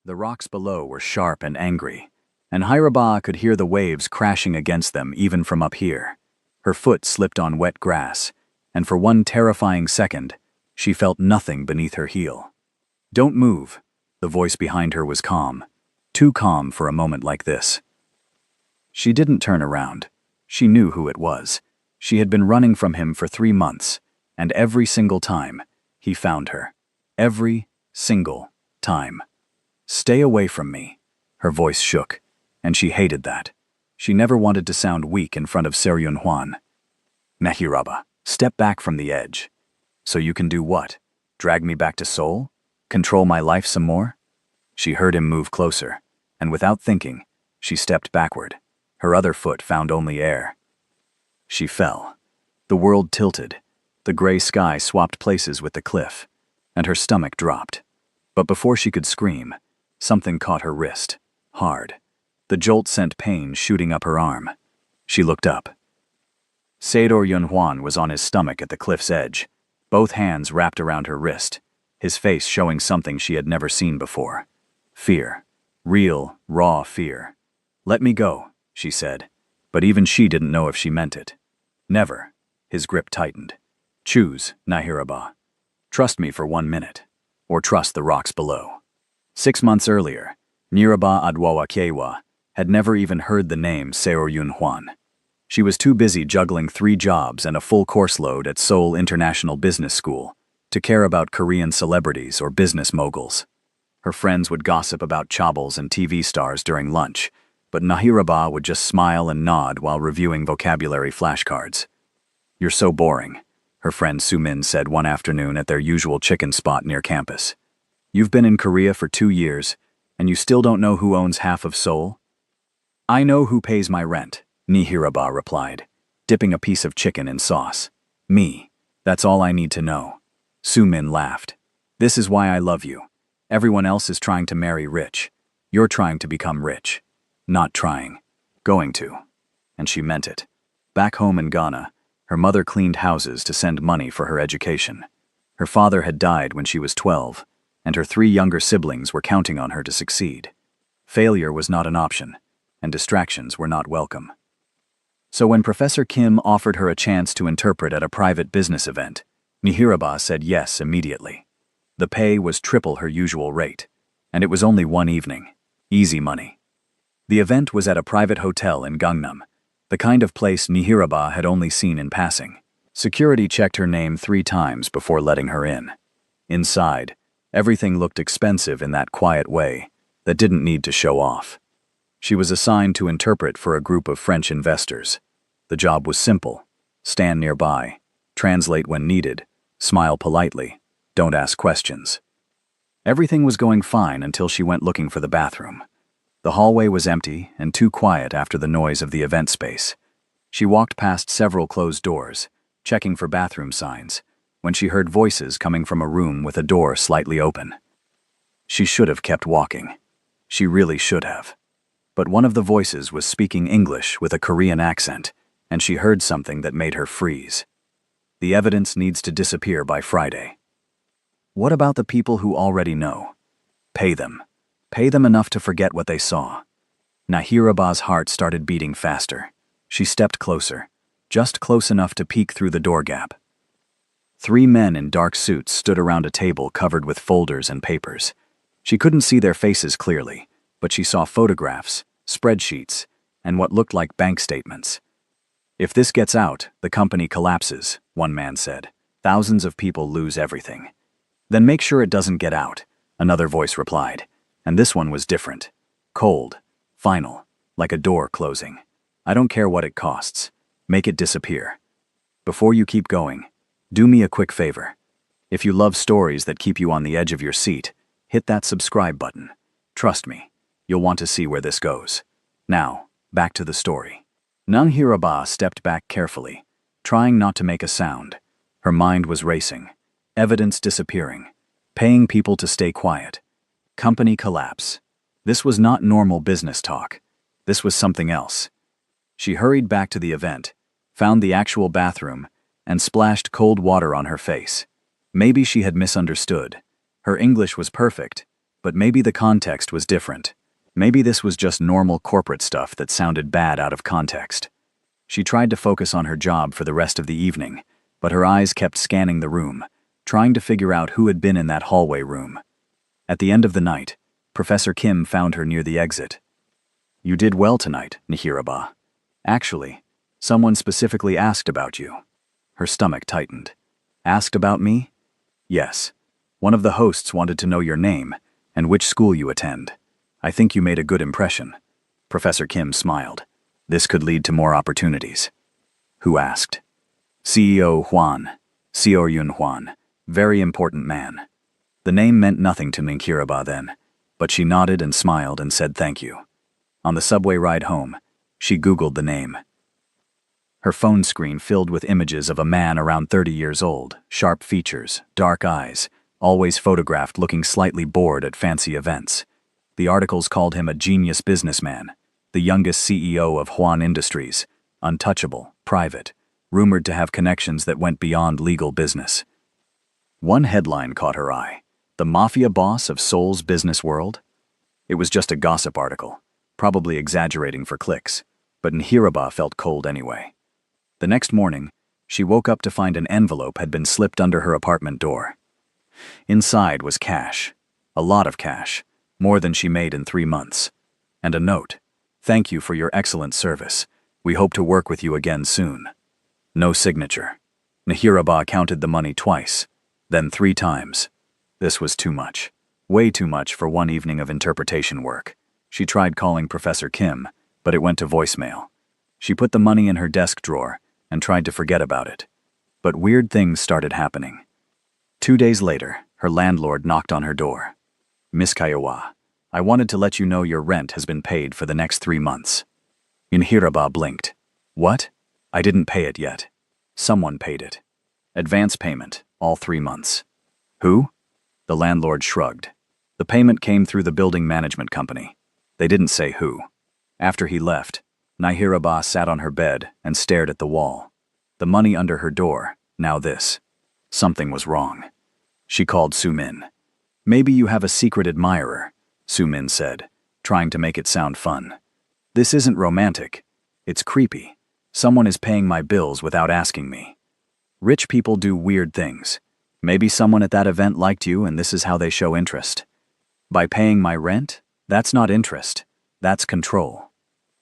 The rocks below were sharp and angry, and Hiraba could hear the waves crashing against them even from up here. Her foot slipped on wet grass, and for one terrifying second, she felt nothing beneath her heel. "Don't move." The voice behind her was calm, too calm for a moment like this. She didn't turn around. She knew who it was. She had been running from him for 3 months, and every single time, he found her. Every single time. "Stay away from me." Her voice shook, and she hated that. She never wanted to sound weak in front of Seryun Hwan. "Nahiraba, step back from the edge." "So you can do what? Drag me back to Seoul? Control my life some more?" She heard him move closer, and without thinking, she stepped backward. Her other foot found only air. She fell. The world tilted. The gray sky swapped places with the cliff, and her stomach dropped. But before she could scream, something caught her wrist, hard. The jolt sent pain shooting up her arm. She looked up. Seryun Hwan was on his stomach at the cliff's edge, both hands wrapped around her wrist, his face showing something she had never seen before. Fear. Real, raw fear. "Let me go," she said, but even she didn't know if she meant it. "Never." His grip tightened. "Choose, Nahiraba. Trust me for 1 minute, or trust the rocks below." 6 months earlier, Niraba Adwawakewa had never even heard the name Seryun Hwan. She was too busy juggling 3 jobs and a full course load at Seoul International Business School to care about Korean celebrities or business moguls. Her friends would gossip about chaebols and TV stars during lunch, but Nahiraba would just smile and nod while reviewing vocabulary flashcards. "You're so boring," her friend Sumin said one afternoon at their usual chicken spot near campus. "You've been in Korea for 2 years, and you still don't know who owns half of Seoul?" "I know who pays my rent," Nahiraba replied, dipping a piece of chicken in sauce. "Me. That's all I need to know." Sumin laughed. "This is why I love you. Everyone else is trying to marry rich. You're trying to become rich. Not trying. Going to." And she meant it. Back home in Ghana, her mother cleaned houses to send money for her education. Her father had died when she was 12, and her 3 younger siblings were counting on her to succeed. Failure was not an option, and distractions were not welcome. So when Professor Kim offered her a chance to interpret at a private business event, Nahiraba said yes immediately. The pay was triple her usual rate, and it was only 1 evening. Easy money. The event was at a private hotel in Gangnam, the kind of place Nahiraba had only seen in passing. Security checked her name 3 times before letting her in. Inside, everything looked expensive in that quiet way that didn't need to show off. She was assigned to interpret for a group of French investors. The job was simple. Stand nearby, translate when needed, smile politely, don't ask questions. Everything was going fine until she went looking for the bathroom. The hallway was empty and too quiet after the noise of the event space. She walked past several closed doors, checking for bathroom signs, when she heard voices coming from a room with a door slightly open. She should have kept walking. She really should have. But one of the voices was speaking English with a Korean accent, and she heard something that made her freeze. "The evidence needs to disappear by Friday." What about the people who already know? Pay them. Pay them enough to forget what they saw. Nahiraba's heart started beating faster. She stepped closer, just close enough to peek through the door gap. 3 men in dark suits stood around a table covered with folders and papers. She couldn't see their faces clearly, but she saw photographs, spreadsheets, and what looked like bank statements. "If this gets out, the company collapses," one man said. "Thousands of people lose everything." "Then make sure it doesn't get out," another voice replied, and this one was different. Cold, final, like a door closing. "I don't care what it costs. Make it disappear. Before you keep going, do me a quick favor. If you love stories that keep you on the edge of your seat, hit that subscribe button. Trust me, you'll want to see where this goes. Now, back to the story." Nahiraba stepped back carefully, trying not to make a sound. Her mind was racing. Evidence disappearing. Paying people to stay quiet. Company collapse. This was not normal business talk. This was something else. She hurried back to the event, found the actual bathroom, and splashed cold water on her face. Maybe she had misunderstood. Her English was perfect, But maybe the context was different. Maybe this was just normal corporate stuff that sounded bad out of context. She tried to focus on her job for the rest of the evening, but her eyes kept scanning the room, trying to figure out who had been in that hallway room. At the end of the night, Professor Kim found her near the exit. "You did well tonight, Nihiraba. Actually, someone specifically asked about you." Her stomach tightened. "Asked about me?" "Yes. One of the hosts wanted to know your name and which school you attend. I think you made a good impression." Professor Kim smiled. "This could lead to more opportunities." "Who asked?" "CEO Huan. Seo Yun Huan. Very important man." The name meant nothing to Nihiraba then, but she nodded and smiled and said thank you. On the subway ride home, she Googled the name. Her phone screen filled with images of a man around 30 years old, sharp features, dark eyes, always photographed looking slightly bored at fancy events. The articles called him a genius businessman, the youngest CEO of Huan Industries, untouchable, private, rumored to have connections that went beyond legal business. One headline caught her eye: "The Mafia boss of Seoul's business world?" It was just a gossip article, probably exaggerating for clicks, but Nihiraba felt cold anyway. The next morning, she woke up to find an envelope had been slipped under her apartment door. Inside was cash, a lot of cash, more than she made in 3 months, and a note: "Thank you for your excellent service. We hope to work with you again soon." No signature. Nihiraba counted the money twice, then 3 times. This was too much. Way too much for one evening of interpretation work. She tried calling Professor Kim, but it went to voicemail. She put the money in her desk drawer and tried to forget about it. But weird things started happening. 2 days later, her landlord knocked on her door. "Miss Kiowa, I wanted to let you know your rent has been paid for the next 3 months." Nihiraba blinked. "What? I didn't pay it yet." "Someone paid it. Advance payment, all 3 months." "Who?" The landlord shrugged. "The payment came through the building management company. They didn't say who." After he left, Nihiraba sat on her bed and stared at the wall. The money under her door, now this. Something was wrong. She called Sumin. "Maybe you have a secret admirer," Sumin said, trying to make it sound fun. "This isn't romantic. It's creepy. Someone is paying my bills without asking me." Rich people do weird things. Maybe someone at that event liked you and this is how they show interest. "By paying my rent? That's not interest. That's control."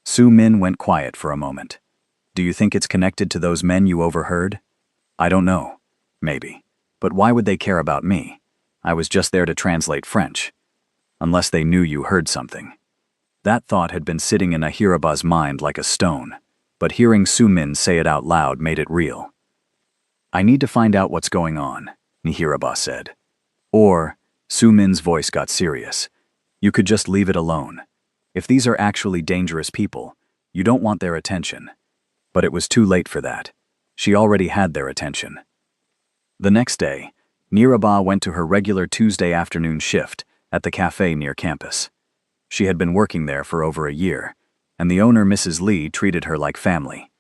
Su Min went quiet for a moment. "Do you think it's connected to those men you overheard?" "I don't know. Maybe. But why would they care about me? I was just there to translate French. Unless they knew you heard something." That thought had been sitting in Nihiraba's mind like a stone, but hearing Su Min say it out loud made it real. "I need to find out what's going on," Nihiraba said. "Or," Su Min's voice got serious, "you could just leave it alone. If these are actually dangerous people, you don't want their attention." But it was too late for that. She already had their attention. The next day, Nihiraba went to her regular Tuesday afternoon shift at the cafe near campus. She had been working there for over a year, and the owner, Mrs. Lee, treated her like family.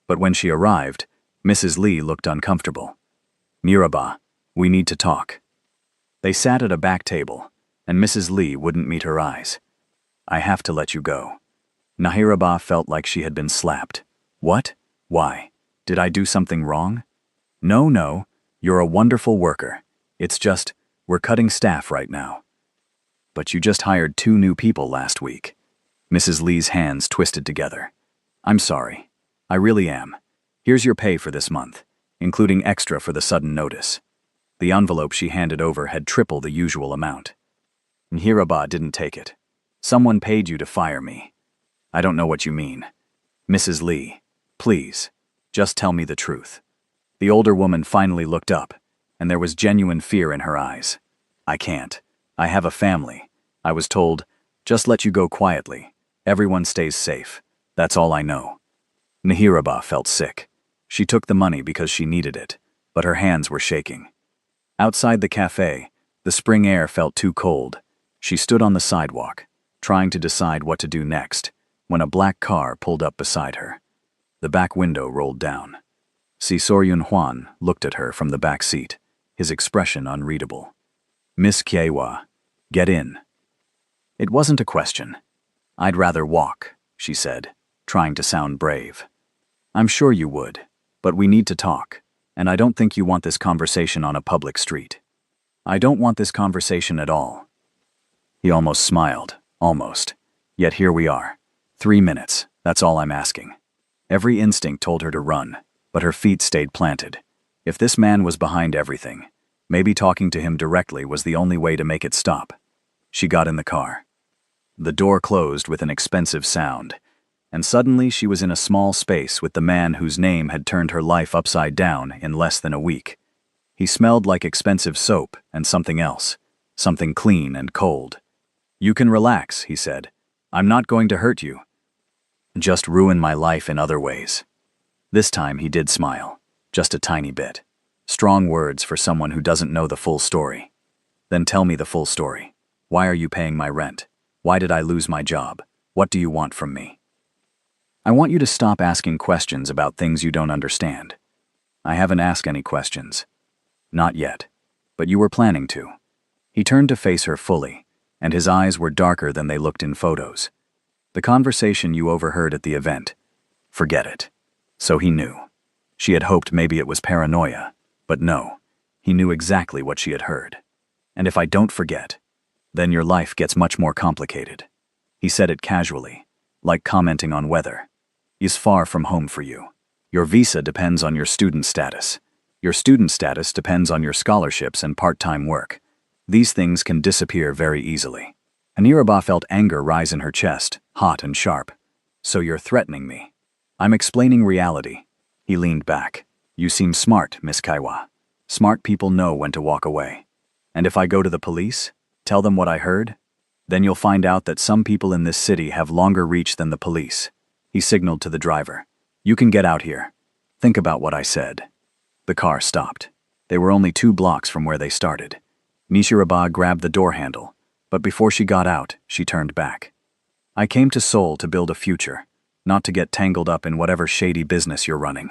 But when she arrived, Mrs. Lee looked uncomfortable. "Nihiraba, we need to talk." They sat at a back table, and Mrs. Lee wouldn't meet her eyes. "I have to let you go." Nihiraba felt like she had been slapped. "What? Why? Did I do something wrong?" No, you're a wonderful worker. It's just, we're cutting staff right now." "But you just hired 2 new people last week." Mrs. Lee's hands twisted together. "I'm sorry. I really am. Here's your pay for this month, including extra for the sudden notice." The envelope she handed over had triple the usual amount. Nihiraba didn't take it. "Someone paid you to fire me." "I don't know what you mean." "Mrs. Lee, please, just tell me the truth." The older woman finally looked up, and there was genuine fear in her eyes. "I can't. I have a family. I was told, just let you go quietly. Everyone stays safe. That's all I know." Nihiraba felt sick. She took the money because she needed it, but her hands were shaking. Outside the cafe, the spring air felt too cold. She stood on the sidewalk, trying to decide what to do next, when a black car pulled up beside her. The back window rolled down. Seo Yun Huan looked at her from the back seat, his expression unreadable. "Miss Kiewa, get in," It wasn't a question. I'd rather walk, she said, trying to sound brave. I'm sure you would, but we need to talk, and I don't think you want this conversation on a public street. I don't want this conversation at all. He almost smiled, almost. Yet here we are. 3 minutes, that's all I'm asking. Every instinct told her to run, but her feet stayed planted. If this man was behind everything, maybe talking to him directly was the only way to make it stop. She got in the car. The door closed with an expensive sound, and suddenly she was in a small space with the man whose name had turned her life upside down in less than a week. He smelled like expensive soap and something else, something clean and cold. You can relax, he said. I'm not going to hurt you. Just ruin my life in other ways. This time he did smile, just a tiny bit. Strong words for someone who doesn't know the full story. Then tell me the full story. Why are you paying my rent? Why did I lose my job? What do you want from me? I want you to stop asking questions about things you don't understand. I haven't asked any questions. Not yet. But you were planning to. He turned to face her fully, and his eyes were darker than they looked in photos. The conversation you overheard at the event. Forget it. So he knew. She had hoped maybe it was paranoia, but no. He knew exactly what she had heard. And if I don't forget, then your life gets much more complicated. He said it casually, like commenting on weather. Is far from home for you. Your visa depends on your student status. Your student status depends on your scholarships and part-time work. These things can disappear very easily. Aniraba felt anger rise in her chest, hot and sharp. So you're threatening me. I'm explaining reality. He leaned back. You seem smart, Miss Kaiwa. Smart people know when to walk away. And if I go to the police, tell them what I heard, then you'll find out that some people in this city have longer reach than the police. He signaled to the driver. You can get out here. Think about what I said. The car stopped. They were only 2 blocks from where they started. Nishiraba grabbed the door handle, but before she got out, she turned back. I came to Seoul to build a future, not to get tangled up in whatever shady business you're running.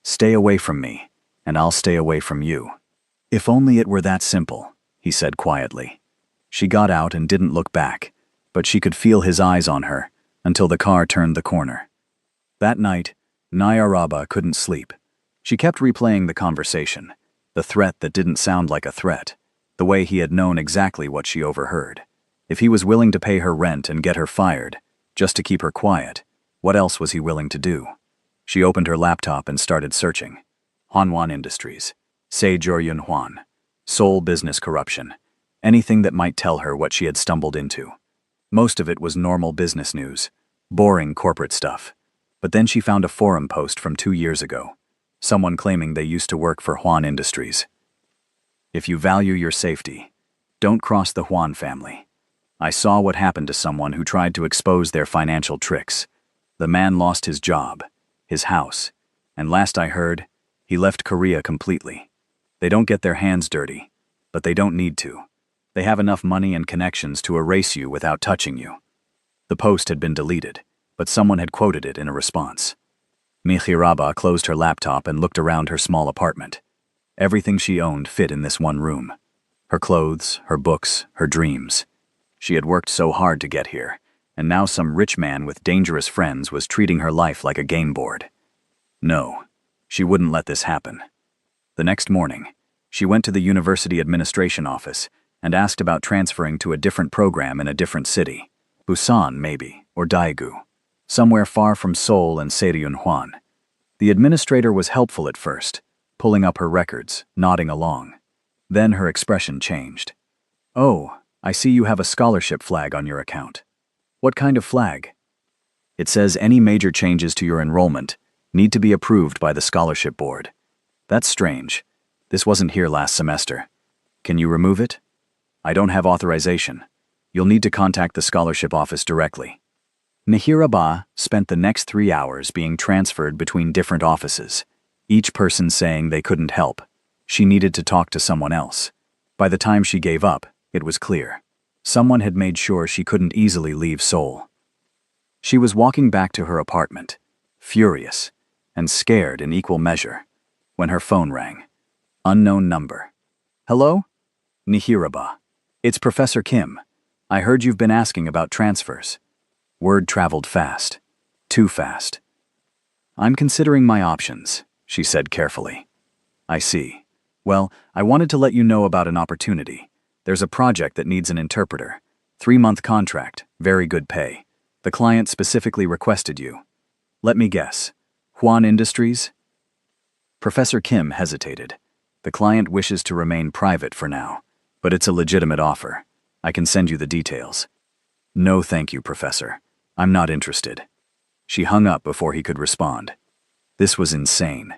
Stay away from me, and I'll stay away from you. If only it were that simple, he said quietly. She got out and didn't look back, but she could feel his eyes on her until the car turned the corner. That night, Nayaraba couldn't sleep. She kept replaying the conversation, the threat that didn't sound like a threat, the way he had known exactly what she overheard. If he was willing to pay her rent and get her fired, just to keep her quiet, what else was he willing to do? She opened her laptop and started searching. Hanwhan Industries, Seijoryeon Hwan, Seoul business corruption, anything that might tell her what she had stumbled into. Most of it was normal business news, boring corporate stuff. But then she found a forum post from 2 years ago, someone claiming they used to work for Hwan Industries. If you value your safety, don't cross the Hwan family. I saw what happened to someone who tried to expose their financial tricks. The man lost his job, his house, and last I heard, he left Korea completely. They don't get their hands dirty, but they don't need to. They have enough money and connections to erase you without touching you. The post had been deleted, but someone had quoted it in a response. Mihiraba closed her laptop and looked around her small apartment. Everything she owned fit in this one room. Her clothes, her books, her dreams. She had worked so hard to get here, and now some rich man with dangerous friends was treating her life like a game board. No, she wouldn't let this happen. The next morning, she went to the university administration office and asked about transferring to a different program in a different city. Busan, maybe, or Daegu. Somewhere far from Seoul and Seryunhwan. The administrator was helpful at first, pulling up her records, nodding along. Then her expression changed. Oh, I see you have a scholarship flag on your account. What kind of flag? It says any major changes to your enrollment need to be approved by the scholarship board. That's strange. This wasn't here last semester. Can you remove it? I don't have authorization. You'll need to contact the scholarship office directly. Nihiraba spent the next 3 hours being transferred between different offices, each person saying they couldn't help. She needed to talk to someone else. By the time she gave up, it was clear. Someone had made sure she couldn't easily leave Seoul. She was walking back to her apartment, furious and scared in equal measure, when her phone rang. Unknown number. Hello? Nihiraba. It's Professor Kim. I heard you've been asking about transfers. Word traveled fast. Too fast. I'm considering my options, she said carefully. I see. Well, I wanted to let you know about an opportunity. There's a project that needs an interpreter. 3-month contract, very good pay. The client specifically requested you. Let me guess. Huan Industries? Professor Kim hesitated. The client wishes to remain private for now, but it's a legitimate offer. I can send you the details. No thank you, Professor. I'm not interested. She hung up before he could respond. This was insane.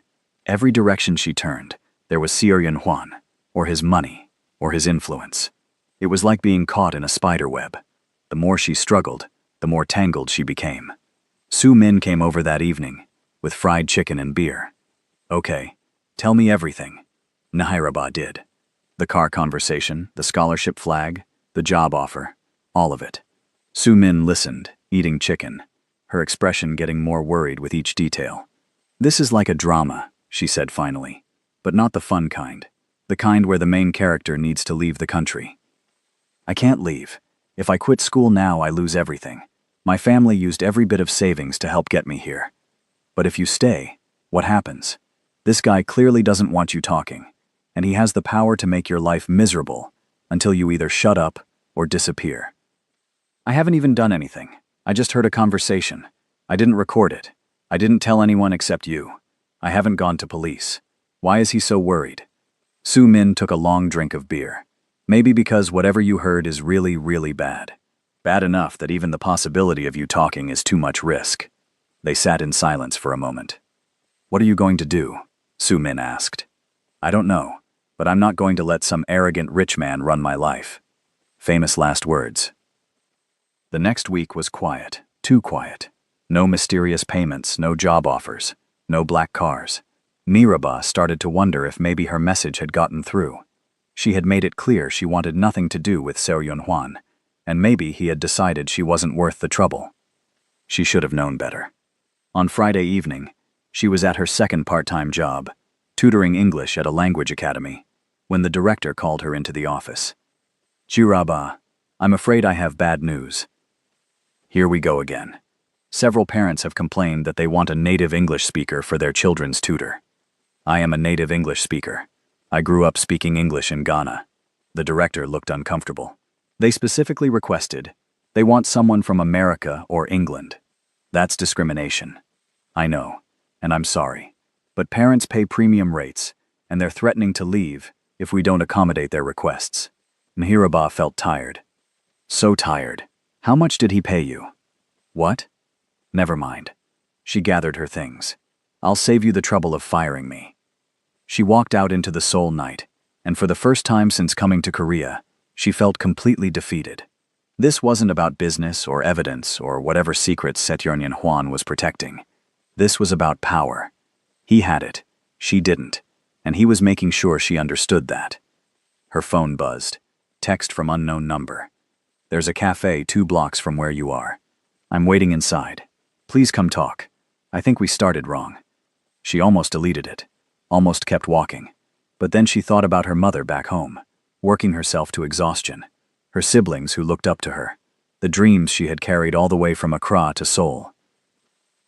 Every direction she turned, there was Seoryun Hwan, or his money, or his influence. It was like being caught in a spider web. The more she struggled, the more tangled she became. Su Min came over that evening, with fried chicken and beer. Okay, tell me everything. Nahiraba did. The car conversation, the scholarship flag, the job offer, all of it. Su Min listened, eating chicken, her expression getting more worried with each detail. This is like a drama, she said finally, but not the fun kind. The kind where the main character needs to leave the country. I can't leave. If I quit school now, I lose everything. My family used every bit of savings to help get me here. But if you stay, what happens? This guy clearly doesn't want you talking, and he has the power to make your life miserable until you either shut up or disappear. I haven't even done anything. I just heard a conversation. I didn't record it. I didn't tell anyone except you. I haven't gone to police. Why is he so worried? Su Min took a long drink of beer. Maybe because whatever you heard is really, really bad. Bad enough that even the possibility of you talking is too much risk. They sat in silence for a moment. What are you going to do? Su Min asked. I don't know, but I'm not going to let some arrogant rich man run my life. Famous last words. The next week was quiet, too quiet. No mysterious payments, no job offers, no black cars. Nahiraba started to wonder if maybe her message had gotten through. She had made it clear she wanted nothing to do with Seoryun Hwan, and maybe he had decided she wasn't worth the trouble. She should have known better. On Friday evening, she was at her second part-time job, tutoring English at a language academy, when the director called her into the office. Jiraba, I'm afraid I have bad news. Here we go again. Several parents have complained that they want a native English speaker for their children's tutor. I am a native English speaker. I grew up speaking English in Ghana. The director looked uncomfortable. They specifically requested, they want someone from America or England. That's discrimination. I know, and I'm sorry. But parents pay premium rates, and they're threatening to leave if we don't accommodate their requests. Nahiraba felt tired. So tired. How much did he pay you? What? Never mind. She gathered her things. I'll save you the trouble of firing me. She walked out into the Seoul night, and for the first time since coming to Korea, she felt completely defeated. This wasn't about business or evidence or whatever secrets Seoryun Hwan was protecting. This was about power. He had it, she didn't, and he was making sure she understood that. Her phone buzzed. Text from unknown number. There's a cafe 2 blocks from where you are. I'm waiting inside. Please come talk. I think we started wrong. She almost deleted it, almost kept walking. But then she thought about her mother back home, working herself to exhaustion, her siblings who looked up to her, the dreams she had carried all the way from Accra to Seoul.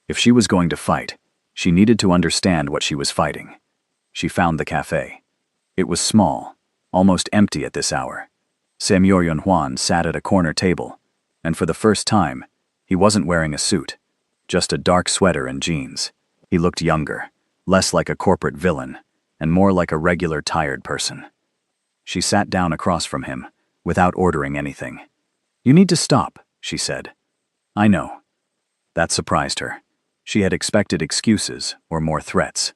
If she was going to fight, she needed to understand what she was fighting. She found the cafe. It was small, almost empty at this hour. Seoryun Hwan sat at a corner table, and for the first time, he wasn't wearing a suit, just a dark sweater and jeans. He looked younger, less like a corporate villain, and more like a regular tired person. She sat down across from him, without ordering anything. You need to stop, she said. I know. That surprised her. She had expected excuses or more threats.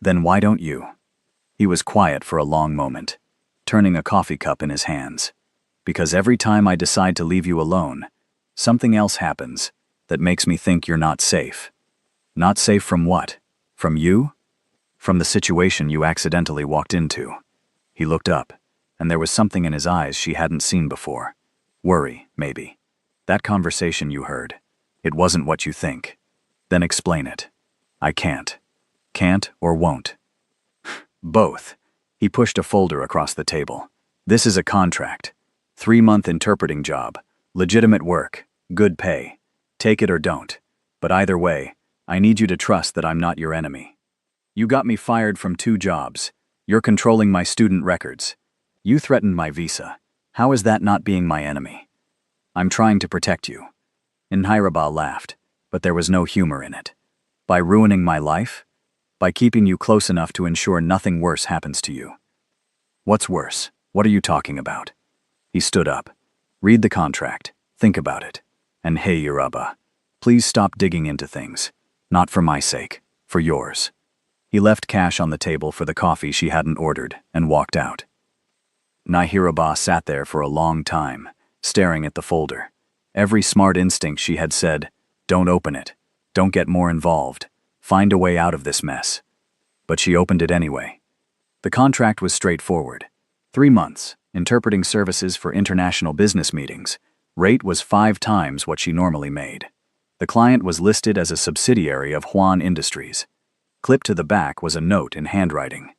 Then why don't you? He was quiet for a long moment, turning a coffee cup in his hands. Because every time I decide to leave you alone, something else happens that makes me think you're not safe. Not safe from what? From you? From the situation you accidentally walked into. He looked up, and there was something in his eyes she hadn't seen before. Worry, maybe. That conversation you heard. It wasn't what you think. Then explain it. I can't. Can't or won't. Both. He pushed a folder across the table. This is a contract. 3-month interpreting job. Legitimate work. Good pay. Take it or don't. But either way, I need you to trust that I'm not your enemy. You got me fired from 2 jobs. You're controlling my student records. You threatened my visa. How is that not being my enemy? I'm trying to protect you. Nhairaba laughed, but there was no humor in it. By ruining my life? By keeping you close enough to ensure nothing worse happens to you. What's worse? What are you talking about? He stood up. Read the contract. Think about it. And hey, Nhairaba, please stop digging into things. Not for my sake, for yours. He left cash on the table for the coffee she hadn't ordered and walked out. Nhairaba sat there for a long time, staring at the folder. Every smart instinct she had said, don't open it. Don't get more involved. Find a way out of this mess. But she opened it anyway. The contract was straightforward. 3 months, interpreting services for international business meetings. Rate was 5 times what she normally made. The client was listed as a subsidiary of Huan Industries. Clipped to the back was a note in handwriting.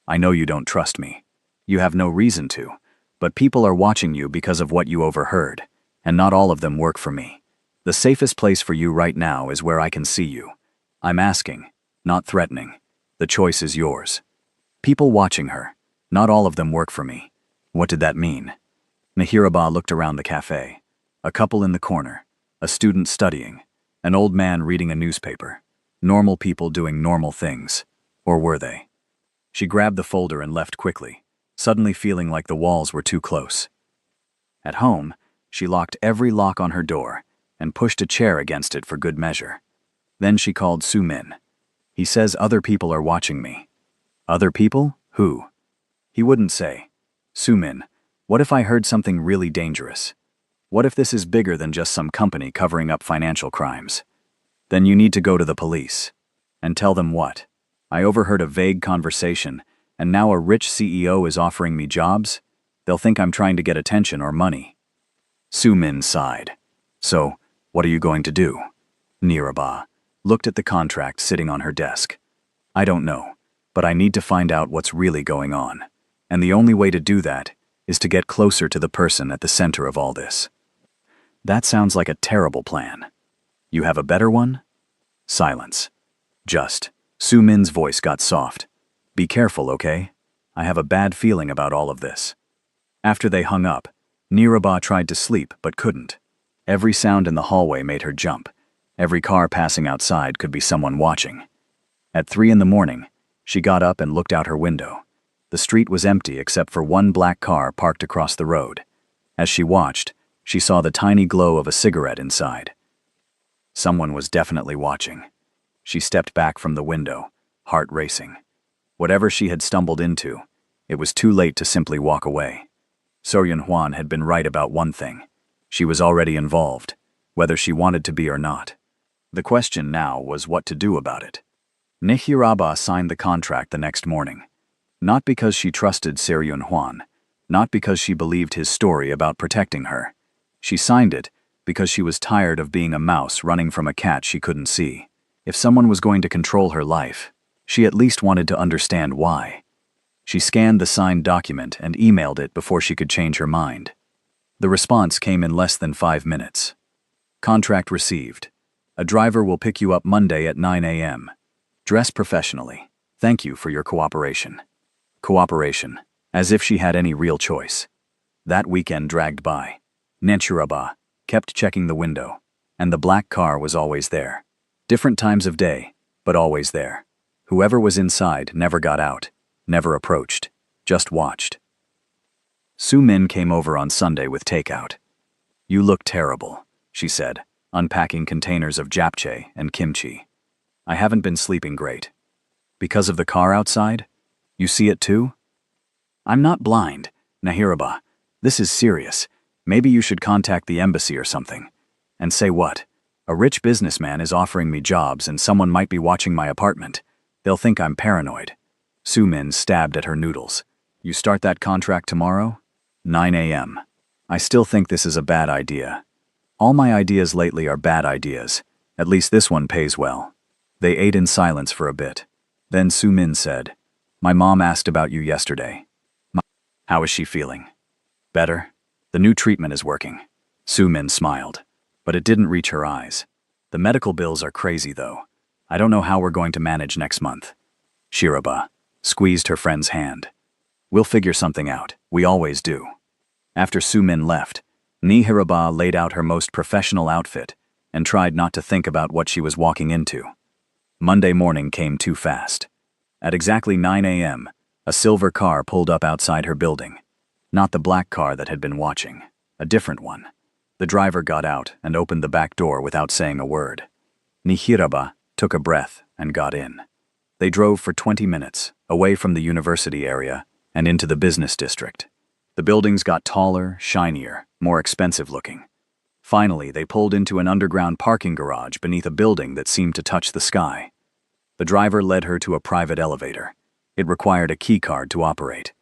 I know you don't trust me. You have no reason to, but people are watching you because of what you overheard, and not all of them work for me. The safest place for you right now is where I can see you. I'm asking, not threatening. The choice is yours. People watching her. Not all of them work for me. What did that mean? Nhairaba looked around the cafe. A couple in the corner. A student studying. An old man reading a newspaper. Normal people doing normal things. Or were they? She grabbed the folder and left quickly, suddenly feeling like the walls were too close. At home, she locked every lock on her door and pushed a chair against it for good measure. Then she called Su-min. He says other people are watching me. Other people? Who? He wouldn't say. Su-min, what if I heard something really dangerous? What if this is bigger than just some company covering up financial crimes? Then you need to go to the police. And tell them what? I overheard a vague conversation, and now a rich CEO is offering me jobs? They'll think I'm trying to get attention or money. Su-min sighed. So, what are you going to do? Nhairaba looked at the contract sitting on her desk. I don't know, but I need to find out what's really going on. And the only way to do that is to get closer to the person at the center of all this. That sounds like a terrible plan. You have a better one? Silence. Just. Su-min's voice got soft. Be careful, okay? I have a bad feeling about all of this. After they hung up, Nhairaba tried to sleep but couldn't. Every sound in the hallway made her jump. Every car passing outside could be someone watching. At 3 in the morning, she got up and looked out her window. The street was empty except for one black car parked across the road. As she watched, she saw the tiny glow of a cigarette inside. Someone was definitely watching. She stepped back from the window, heart racing. Whatever she had stumbled into, it was too late to simply walk away. So-yeon Hwan had been right about one thing. She was already involved, whether she wanted to be or not. The question now was what to do about it. Nhairaba signed the contract the next morning. Not because she trusted So-yeon Hwan, not because she believed his story about protecting her. She signed it because she was tired of being a mouse running from a cat she couldn't see. If someone was going to control her life, she at least wanted to understand why. She scanned the signed document and emailed it before she could change her mind. The response came in less than 5 minutes. Contract received. A driver will pick you up Monday at 9 a.m. Dress professionally. Thank you for your cooperation. Cooperation, as if she had any real choice. That weekend dragged by. Nhairaba kept checking the window, and the black car was always there. Different times of day, but always there. Whoever was inside never got out, never approached, just watched. Su-min came over on Sunday with takeout. You look terrible, she said, unpacking containers of japchae and kimchi. I haven't been sleeping great. Because of the car outside? You see it too? I'm not blind, Nhairaba. This is serious. Maybe you should contact the embassy or something. And say what? A rich businessman is offering me jobs and someone might be watching my apartment. They'll think I'm paranoid. Su-min stabbed at her noodles. You start that contract tomorrow? 9 a.m. I still think this is a bad idea. All my ideas lately are bad ideas. At least this one pays well. They ate in silence for a bit. Then Su-min said, My mom asked about you yesterday. How is she feeling? Better? The new treatment is working. Su-min smiled, but it didn't reach her eyes. The medical bills are crazy, though. I don't know how we're going to manage next month. Shiraba squeezed her friend's hand. We'll figure something out. We always do. After Su-min left, Nihiraba laid out her most professional outfit and tried not to think about what she was walking into. Monday morning came too fast. At exactly 9 a.m., a silver car pulled up outside her building. Not the black car that had been watching, a different one. The driver got out and opened the back door without saying a word. Nihiraba took a breath and got in. They drove for 20 minutes, away from the university area and into the business district. The buildings got taller, shinier, more expensive looking. Finally, they pulled into an underground parking garage beneath a building that seemed to touch the sky. The driver led her to a private elevator. It required a keycard to operate.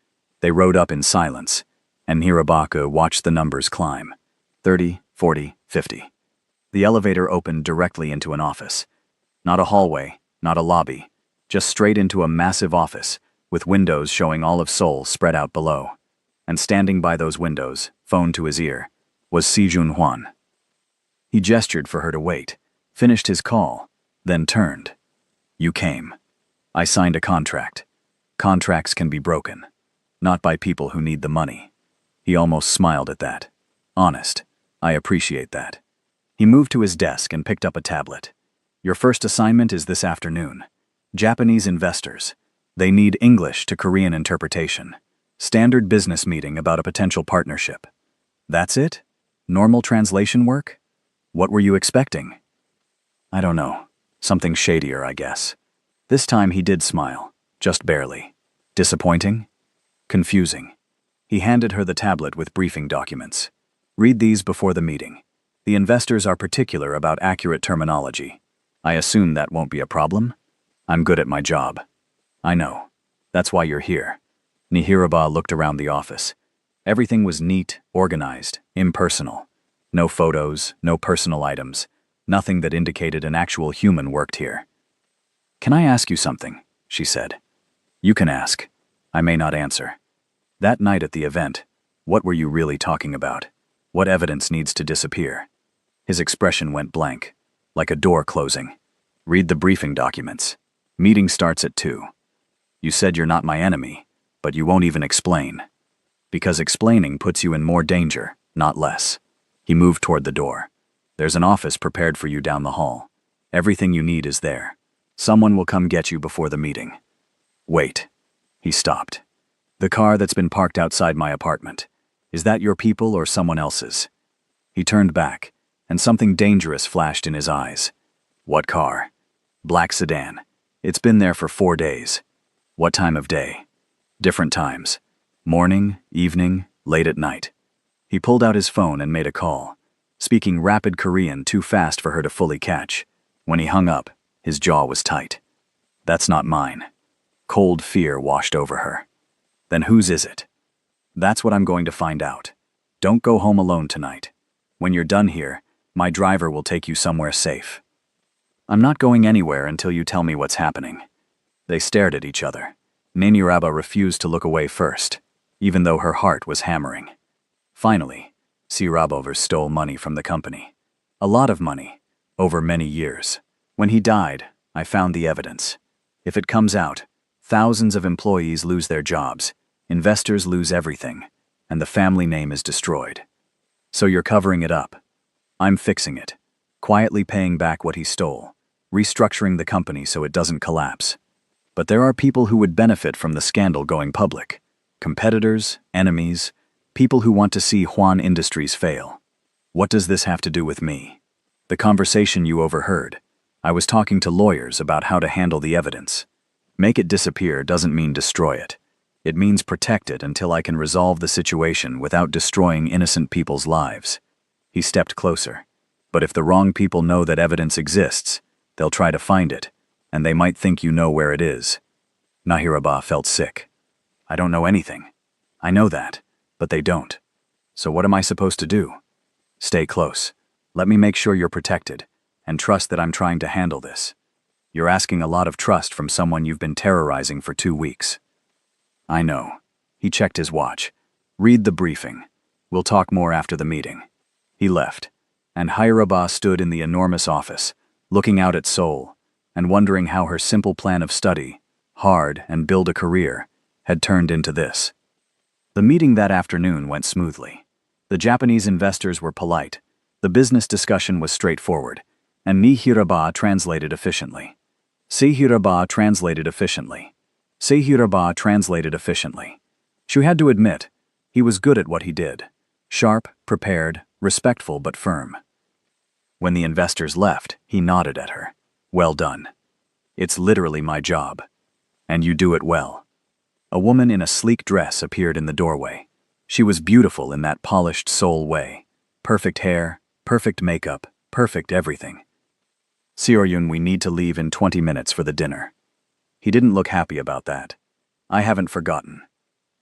They rode up in silence, and Hirabaka watched the numbers climb. 30, 40, 50. The elevator opened directly into an office. Not a hallway, not a lobby, just straight into a massive office, with windows showing all of Seoul spread out below. And standing by those windows, phone to his ear, was Si-jun Hwan. He gestured for her to wait, finished his call, then turned. You came. I signed a contract. Contracts can be broken. Not by people who need the money. He almost smiled at that. Honest. I appreciate that. He moved to his desk and picked up a tablet. Your first assignment is this afternoon. Japanese investors. They need English to Korean interpretation. Standard business meeting about a potential partnership. That's it? Normal translation work? What were you expecting? I don't know. Something shadier, I guess. This time he did smile, just barely. Disappointing? Confusing. He handed her the tablet with briefing documents. Read these before the meeting. The investors are particular about accurate terminology. I assume that won't be a problem? I'm good at my job. I know. That's why you're here. Nihiraba looked around the office. Everything was neat, organized, impersonal. No photos, no personal items. Nothing that indicated an actual human worked here. Can I ask you something? She said. You can ask. I may not answer. That night at the event, what were you really talking about? What evidence needs to disappear? His expression went blank, like a door closing. Read the briefing documents. Meeting starts at 2. You said you're not my enemy, but you won't even explain. Because explaining puts you in more danger, not less. He moved toward the door. There's an office prepared for you down the hall. Everything you need is there. Someone will come get you before the meeting. Wait. He stopped. The car that's been parked outside my apartment. Is that your people or someone else's? He turned back, and something dangerous flashed in his eyes. What car? Black sedan. It's been there for 4 days. What time of day? Different times. Morning, evening, late at night. He pulled out his phone and made a call, speaking rapid Korean too fast for her to fully catch. When he hung up, his jaw was tight. That's not mine. Cold fear washed over her. Then whose is it? That's what I'm going to find out. Don't go home alone tonight. When you're done here, my driver will take you somewhere safe. I'm not going anywhere until you tell me what's happening. They stared at each other. Nihiraba refused to look away first, even though her heart was hammering. Finally, Rabover stole money from the company. A lot of money, over many years. When he died, I found the evidence. If it comes out, thousands of employees lose their jobs, investors lose everything, and the family name is destroyed. So you're covering it up. I'm fixing it, quietly paying back what he stole, restructuring the company so it doesn't collapse. But there are people who would benefit from the scandal going public. Competitors, enemies, people who want to see Hwan Industries fail. What does this have to do with me? The conversation you overheard. I was talking to lawyers about how to handle the evidence. Make it disappear doesn't mean destroy it. It means protect it until I can resolve the situation without destroying innocent people's lives. He stepped closer. But if the wrong people know that evidence exists, they'll try to find it, and they might think you know where it is. Nihiraba felt sick. I don't know anything. I know that, but they don't. So what am I supposed to do? Stay close. Let me make sure you're protected, and trust that I'm trying to handle this. You're asking a lot of trust from someone you've been terrorizing for 2 weeks. I know. He checked his watch. Read the briefing. We'll talk more after the meeting. He left, and Hairaba stood in the enormous office, looking out at Seoul, and wondering how her simple plan of study, hard, and build a career, had turned into this. The meeting that afternoon went smoothly. The Japanese investors were polite, the business discussion was straightforward, and Nihiraba translated efficiently. Seihiraba translated efficiently. Seihiraba translated efficiently. She had to admit, he was good at what he did. Sharp, prepared, respectful but firm. When the investors left, he nodded at her. Well done. It's literally my job. And you do it well. A woman in a sleek dress appeared in the doorway. She was beautiful in that polished Seoul way. Perfect hair, perfect makeup, perfect everything. Seoryun, we need to leave in 20 minutes for the dinner. He didn't look happy about that. I haven't forgotten.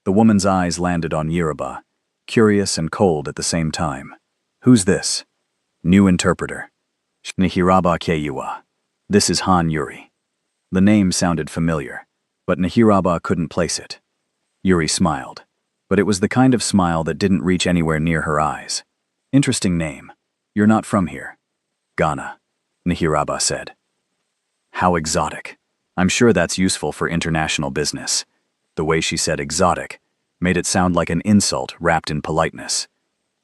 The woman's eyes landed on Yiraba, curious and cold at the same time. Who's this? New interpreter. Nihiraba Keiwa. This is Han Yuri. The name sounded familiar, but Nihiraba couldn't place it. Yuri smiled, but it was the kind of smile that didn't reach anywhere near her eyes. Interesting name. You're not from here. Ghana, Nihiraba said. How exotic. I'm sure that's useful for international business. The way she said exotic made it sound like an insult wrapped in politeness.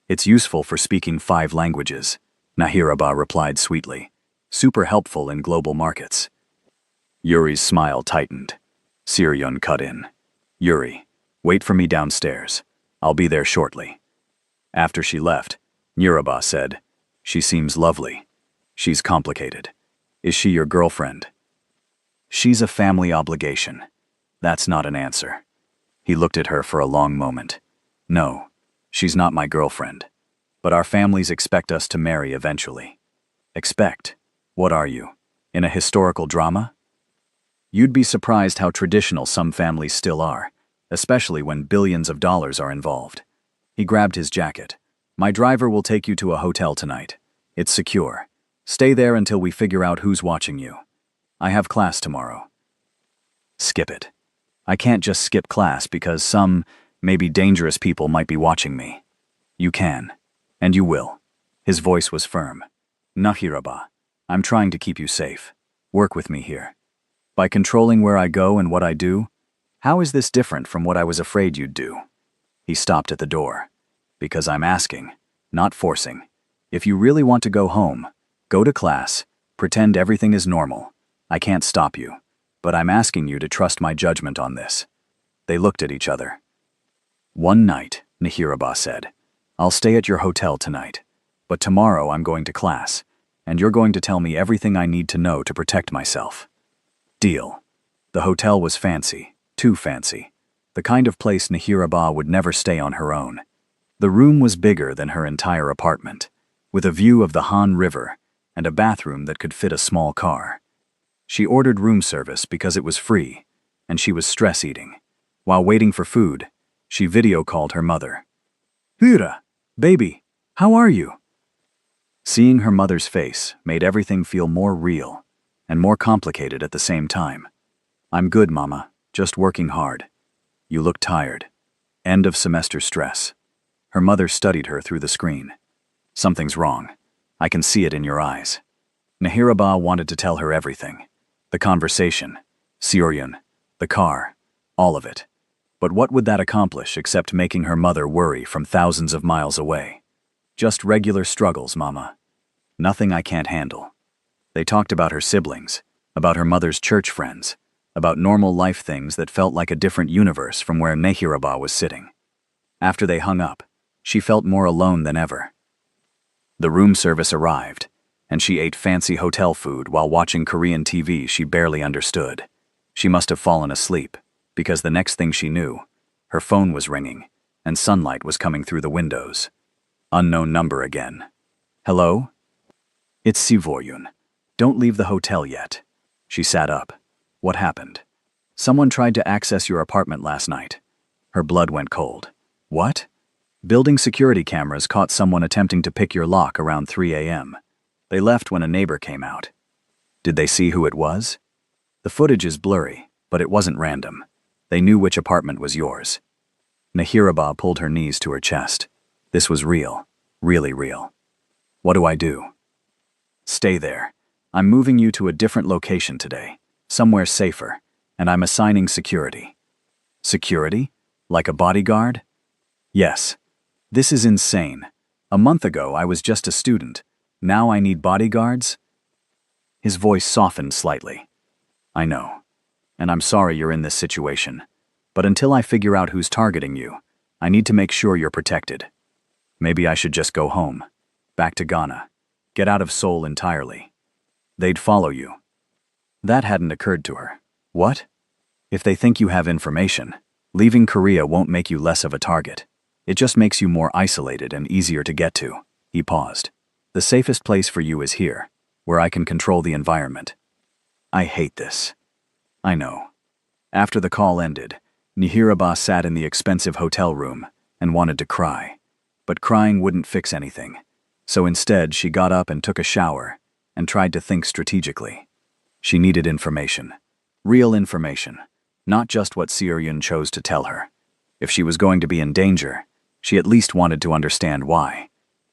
It's useful for speaking 5 languages, Nihiraba replied sweetly. Super helpful in global markets. Yuri's smile tightened. Seoryun cut in. Yuri, wait for me downstairs. I'll be there shortly. After she left, Nihiraba said, she seems lovely. She's complicated. Is she your girlfriend? She's a family obligation. That's not an answer. He looked at her for a long moment. No, she's not my girlfriend. But our families expect us to marry eventually. Expect? What are you? In a historical drama? You'd be surprised how traditional some families still are, especially when billions of dollars are involved. He grabbed his jacket. My driver will take you to a hotel tonight. It's secure. Stay there until we figure out who's watching you. I have class tomorrow. Skip it. I can't just skip class because some, maybe dangerous people might be watching me. You can. And you will. His voice was firm. Nihiraba, I'm trying to keep you safe. Work with me here. By controlling where I go and what I do, how is this different from what I was afraid you'd do? He stopped at the door. Because I'm asking, not forcing. If you really want to go home, go to class, pretend everything is normal. I can't stop you, but I'm asking you to trust my judgment on this. They looked at each other. One night, Nihiraba said, I'll stay at your hotel tonight, but tomorrow I'm going to class, and you're going to tell me everything I need to know to protect myself. Deal. The hotel was fancy, too fancy, the kind of place Nihiraba would never stay on her own. The room was bigger than her entire apartment, with a view of the Han River and a bathroom that could fit a small car. She ordered room service because it was free, and she was stress eating. While waiting for food, she video called her mother. Hira, baby, how are you? Seeing her mother's face made everything feel more real and more complicated at the same time. I'm good, Mama, just working hard. You look tired. End of semester stress. Her mother studied her through the screen. Something's wrong. I can see it in your eyes. Nihiraba wanted to tell her everything. The conversation, Seoryun, the car, all of it. But what would that accomplish except making her mother worry from thousands of miles away? Just regular struggles, Mama. Nothing I can't handle. They talked about her siblings, about her mother's church friends, about normal life things that felt like a different universe from where Nihiraba was sitting. After they hung up, she felt more alone than ever. The room service arrived, and she ate fancy hotel food while watching Korean TV she barely understood. She must have fallen asleep, because the next thing she knew, her phone was ringing, and sunlight was coming through the windows. Unknown number again. Hello? It's Seoryun. Don't leave the hotel yet. She sat up. What happened? Someone tried to access your apartment last night. Her blood went cold. What? Building security cameras caught someone attempting to pick your lock around 3 a.m. They left when a neighbor came out. Did they see who it was? The footage is blurry, but it wasn't random. They knew which apartment was yours. Nihiraba pulled her knees to her chest. This was real. Really real. What do I do? Stay there. I'm moving you to a different location today. Somewhere safer. And I'm assigning security. Security? Like a bodyguard? Yes. This is insane. A month ago, I was just a student. Now I need bodyguards? His voice softened slightly. I know. And I'm sorry you're in this situation. But until I figure out who's targeting you, I need to make sure you're protected. Maybe I should just go home. Back to Ghana. Get out of Seoul entirely. They'd follow you. That hadn't occurred to her. What? If they think you have information, leaving Korea won't make you less of a target. It just makes you more isolated and easier to get to. He paused. The safest place for you is here, where I can control the environment. I hate this. I know. After the call ended, Nihiraba sat in the expensive hotel room and wanted to cry. But crying wouldn't fix anything. So instead, she got up and took a shower and tried to think strategically. She needed information. Real information. Not just what Seoryun chose to tell her. If she was going to be in danger, she at least wanted to understand why.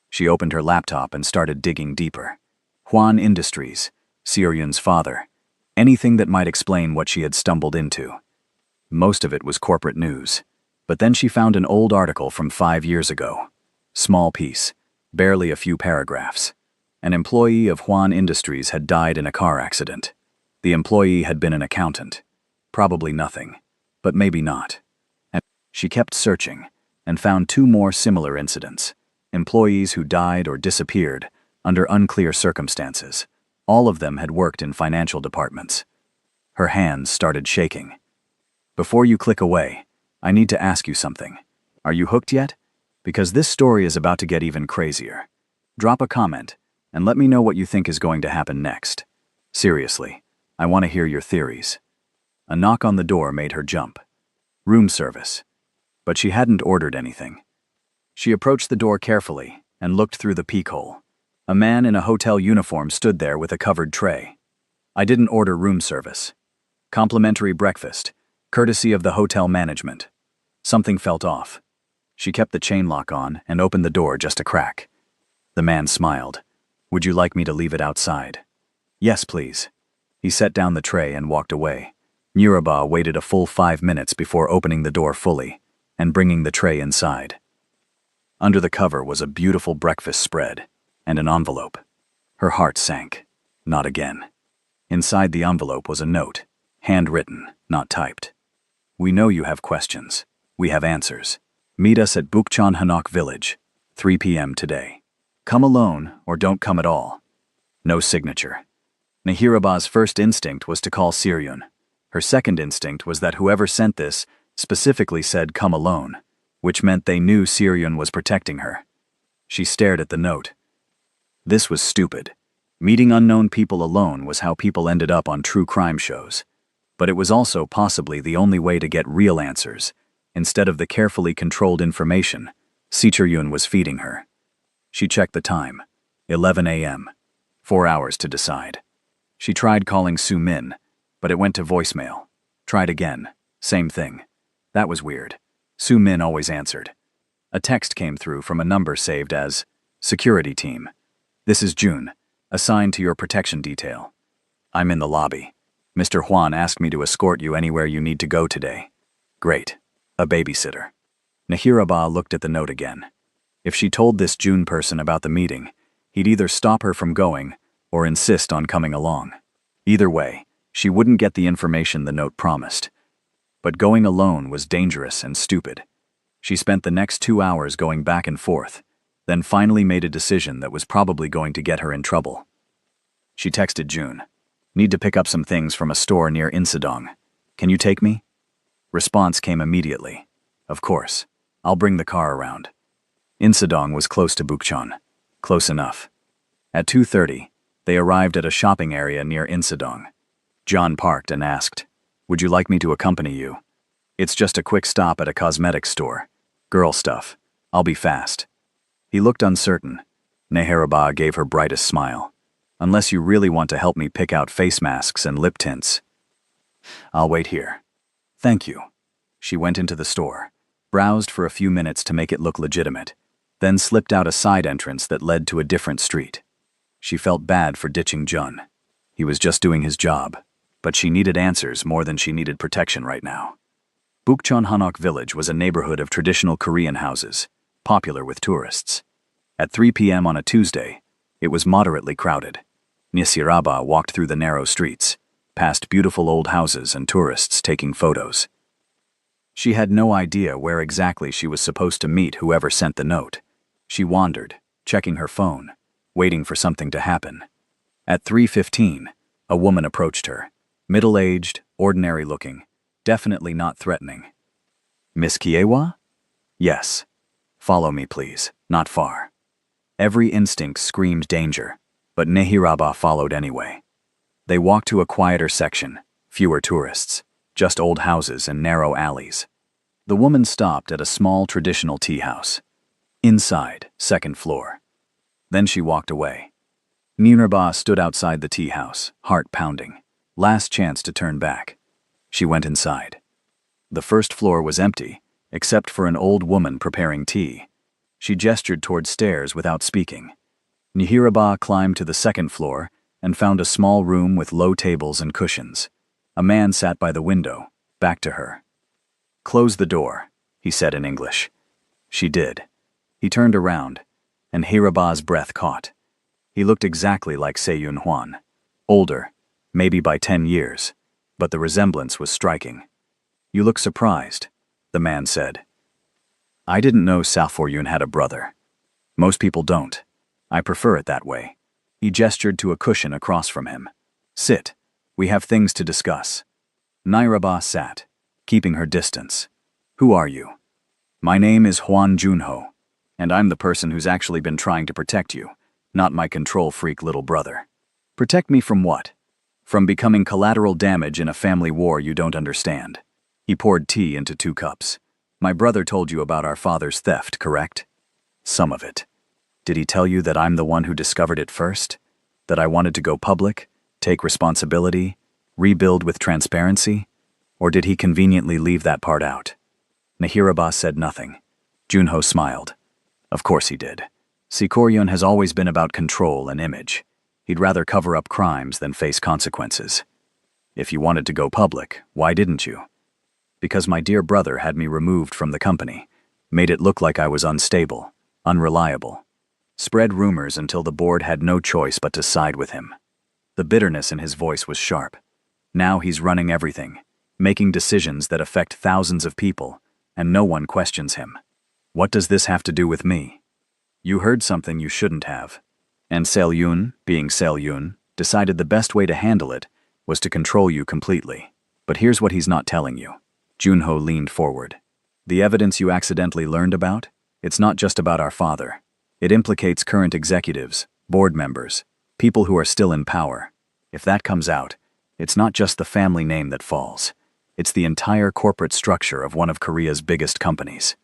She opened her laptop and started digging deeper. Hwan Industries, Seoryun's father. Anything that might explain what she had stumbled into. Most of it was corporate news. But then she found an old article from 5 years ago. Small piece, barely a few paragraphs. An employee of Hwan Industries had died in a car accident. The employee had been an accountant. Probably nothing, but maybe not. And she kept searching and found 2 more similar incidents. Employees who died or disappeared under unclear circumstances. All of them had worked in financial departments. Her hands started shaking. Before you click away, I need to ask you something. Are you hooked yet? Because this story is about to get even crazier. Drop a comment and let me know what you think is going to happen next. Seriously, I want to hear your theories. A knock on the door made her jump. Room service. But she hadn't ordered anything. She approached the door carefully and looked through the peephole. A man in a hotel uniform stood there with a covered tray. I didn't order room service. Complimentary breakfast, courtesy of the hotel management. Something felt off. She kept the chain lock on and opened the door just a crack. The man smiled. Would you like me to leave it outside? Yes, please. He set down the tray and walked away. Niraba waited a full 5 minutes before opening the door fully and bringing the tray inside. Under the cover was a beautiful breakfast spread and an envelope. Her heart sank. Not again. Inside the envelope was a note, handwritten, not typed. We know you have questions. We have answers. Meet us at Bukchon Hanok Village, 3 p.m. today. Come alone or don't come at all. No signature. Nihiraba's first instinct was to call Seoryun. Her second instinct was that whoever sent this specifically said come alone, which meant they knew Seoryun was protecting her. She stared at the note. This was stupid. Meeting unknown people alone was how people ended up on true crime shows. But it was also possibly the only way to get real answers, instead of the carefully controlled information Seoryun was feeding her. She checked the time. 11 a.m. 4 hours to decide. She tried calling Soo Min, but it went to voicemail. Tried again. Same thing. That was weird. Soo Min always answered. A text came through from a number saved as Security Team. This is June, assigned to your protection detail. I'm in the lobby. Mr. Hwan asked me to escort you anywhere you need to go today. Great. A babysitter. Nihiraba looked at the note again. If she told this June person about the meeting, he'd either stop her from going or insist on coming along. Either way, she wouldn't get the information the note promised. But going alone was dangerous and stupid. She spent the next 2 hours going back and forth, then finally made a decision that was probably going to get her in trouble. She texted June. Need to pick up some things from a store near Insadong. Can you take me? Response came immediately. Of course. I'll bring the car around. Insadong was close to Bukchon. Close enough. At 2:30, they arrived at a shopping area near Insadong. John parked and asked, Would you like me to accompany you? It's just a quick stop at a cosmetics store. Girl stuff. I'll be fast. He looked uncertain. Nihiraba gave her brightest smile. Unless you really want to help me pick out face masks and lip tints. I'll wait here. Thank you. She went into the store, browsed for a few minutes to make it look legitimate. then slipped out a side entrance that led to a different street. She felt bad for ditching Jun. He was just doing his job, but she needed answers more than she needed protection right now. Bukchon Hanok Village was a neighborhood of traditional Korean houses, popular with tourists. At 3 p.m. on a Tuesday, it was moderately crowded. Nisiraba walked through the narrow streets, past beautiful old houses and tourists taking photos. She had no idea where exactly she was supposed to meet whoever sent the note. She wandered, checking her phone, waiting for something to happen. At 3:15, a woman approached her, middle-aged, ordinary-looking, definitely not threatening. "Miss Kiewa?" "Yes. Follow me, please, not far." Every instinct screamed danger, but Nehiraba followed anyway. They walked to a quieter section, fewer tourists, just old houses and narrow alleys. The woman stopped at a small traditional tea house. Inside, second floor. Then she walked away. Nehiraba stood outside the tea house, heart pounding. Last chance to turn back. She went inside. The first floor was empty, except for an old woman preparing tea. She gestured toward stairs without speaking. Nehiraba climbed to the second floor and found a small room with low tables and cushions. A man sat by the window, back to her. "Close the door," he said in English. She did. He turned around, and Nehiraba's breath caught. He looked exactly like Seiyun Hwan. Older, maybe by 10 years, but the resemblance was striking. "You look surprised," the man said. "I didn't know Saforyun had a brother. Most people don't. I prefer it that way." He gestured to a cushion across from him. "Sit. We have things to discuss." Nehiraba sat, keeping her distance. "Who are you?" "My name is Hwan Junho, and I'm the person who's actually been trying to protect you, not my control freak little brother." "Protect me from what?" "From becoming collateral damage in a family war you don't understand." He poured tea into 2 cups. "My brother told you about our father's theft, correct?" "Some of it." "Did he tell you that I'm the one who discovered it first? That I wanted to go public, take responsibility, rebuild with transparency? Or did he conveniently leave that part out?" Nehiraba said nothing. Junho smiled. "Of course he did. Sikoryun has always been about control and image. He'd rather cover up crimes than face consequences." "If you wanted to go public, why didn't you?" "Because my dear brother had me removed from the company, made it look like I was unstable, unreliable. Spread rumors until the board had no choice but to side with him." The bitterness in his voice was sharp. "Now he's running everything, making decisions that affect thousands of people, and no one questions him. What does this have to do with me?" "You heard something you shouldn't have. And Seiyun, being Seiyun, decided the best way to handle it was to control you completely. But here's what he's not telling you." Junho leaned forward. "The evidence you accidentally learned about? It's not just about our father. It implicates current executives, board members, people who are still in power. If that comes out, it's not just the family name that falls. It's the entire corporate structure of one of Korea's biggest companies."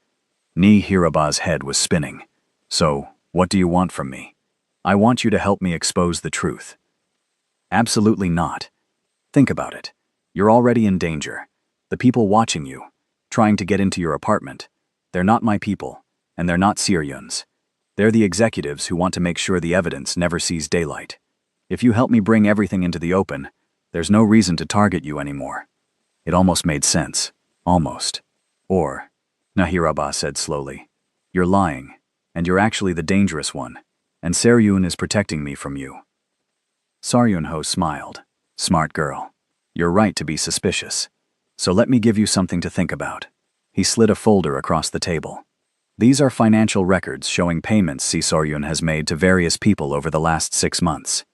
Nehiraba's head was spinning. "So, what do you want from me?" "I want you to help me expose the truth." "Absolutely not. Think about it. You're already in danger. The people watching you, trying to get into your apartment, they're not my people, and they're not Seiyun's. They're the executives who want to make sure the evidence never sees daylight. If you help me bring everything into the open, there's no reason to target you anymore." It almost made sense. Almost. "Or," Nehiraba said slowly, "you're lying, and you're actually the dangerous one, and Seiyun is protecting me from you." Seiyun-ho smiled. "Smart girl. You're right to be suspicious. So let me give you something to think about." He slid a folder across the table. "These are financial records showing payments Seiyun has made to various people over the last 6 months.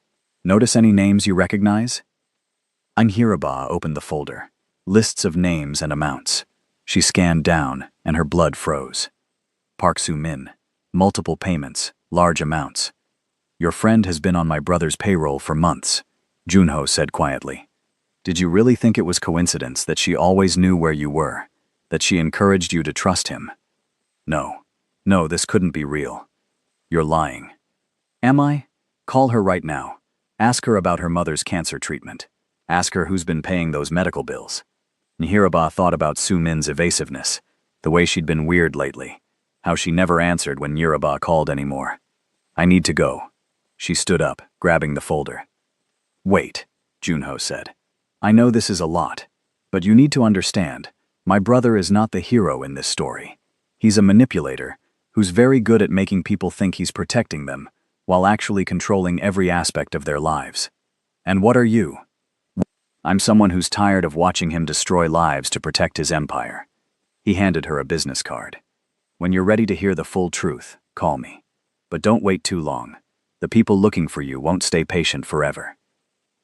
Notice any names you recognize?" Nehiraba opened the folder. Lists of names and amounts. She scanned down, and her blood froze. Park Soo-min. Multiple payments, large amounts. "Your friend has been on my brother's payroll for months," Junho said quietly. "Did you really think it was coincidence that she always knew where you were, that she encouraged you to trust him?" No, this couldn't be real." "You're lying." "Am I? Call her right now. Ask her about her mother's cancer treatment. Ask her who's been paying those medical bills." Nehiraba thought about Soo-min's evasiveness, the way she'd been weird lately. How she never answered when Niraba called anymore. I need to go. She stood up, grabbing the folder. Wait, Junho said. I know this is a lot, but you need to understand, my brother is not the hero in this story. He's a manipulator who's very good at making people think he's protecting them, while actually controlling every aspect of their lives. And what are you? I'm someone who's tired of watching him destroy lives to protect his empire. He handed her a business card. When you're ready to hear the full truth, call me. But don't wait too long. The people looking for you won't stay patient forever.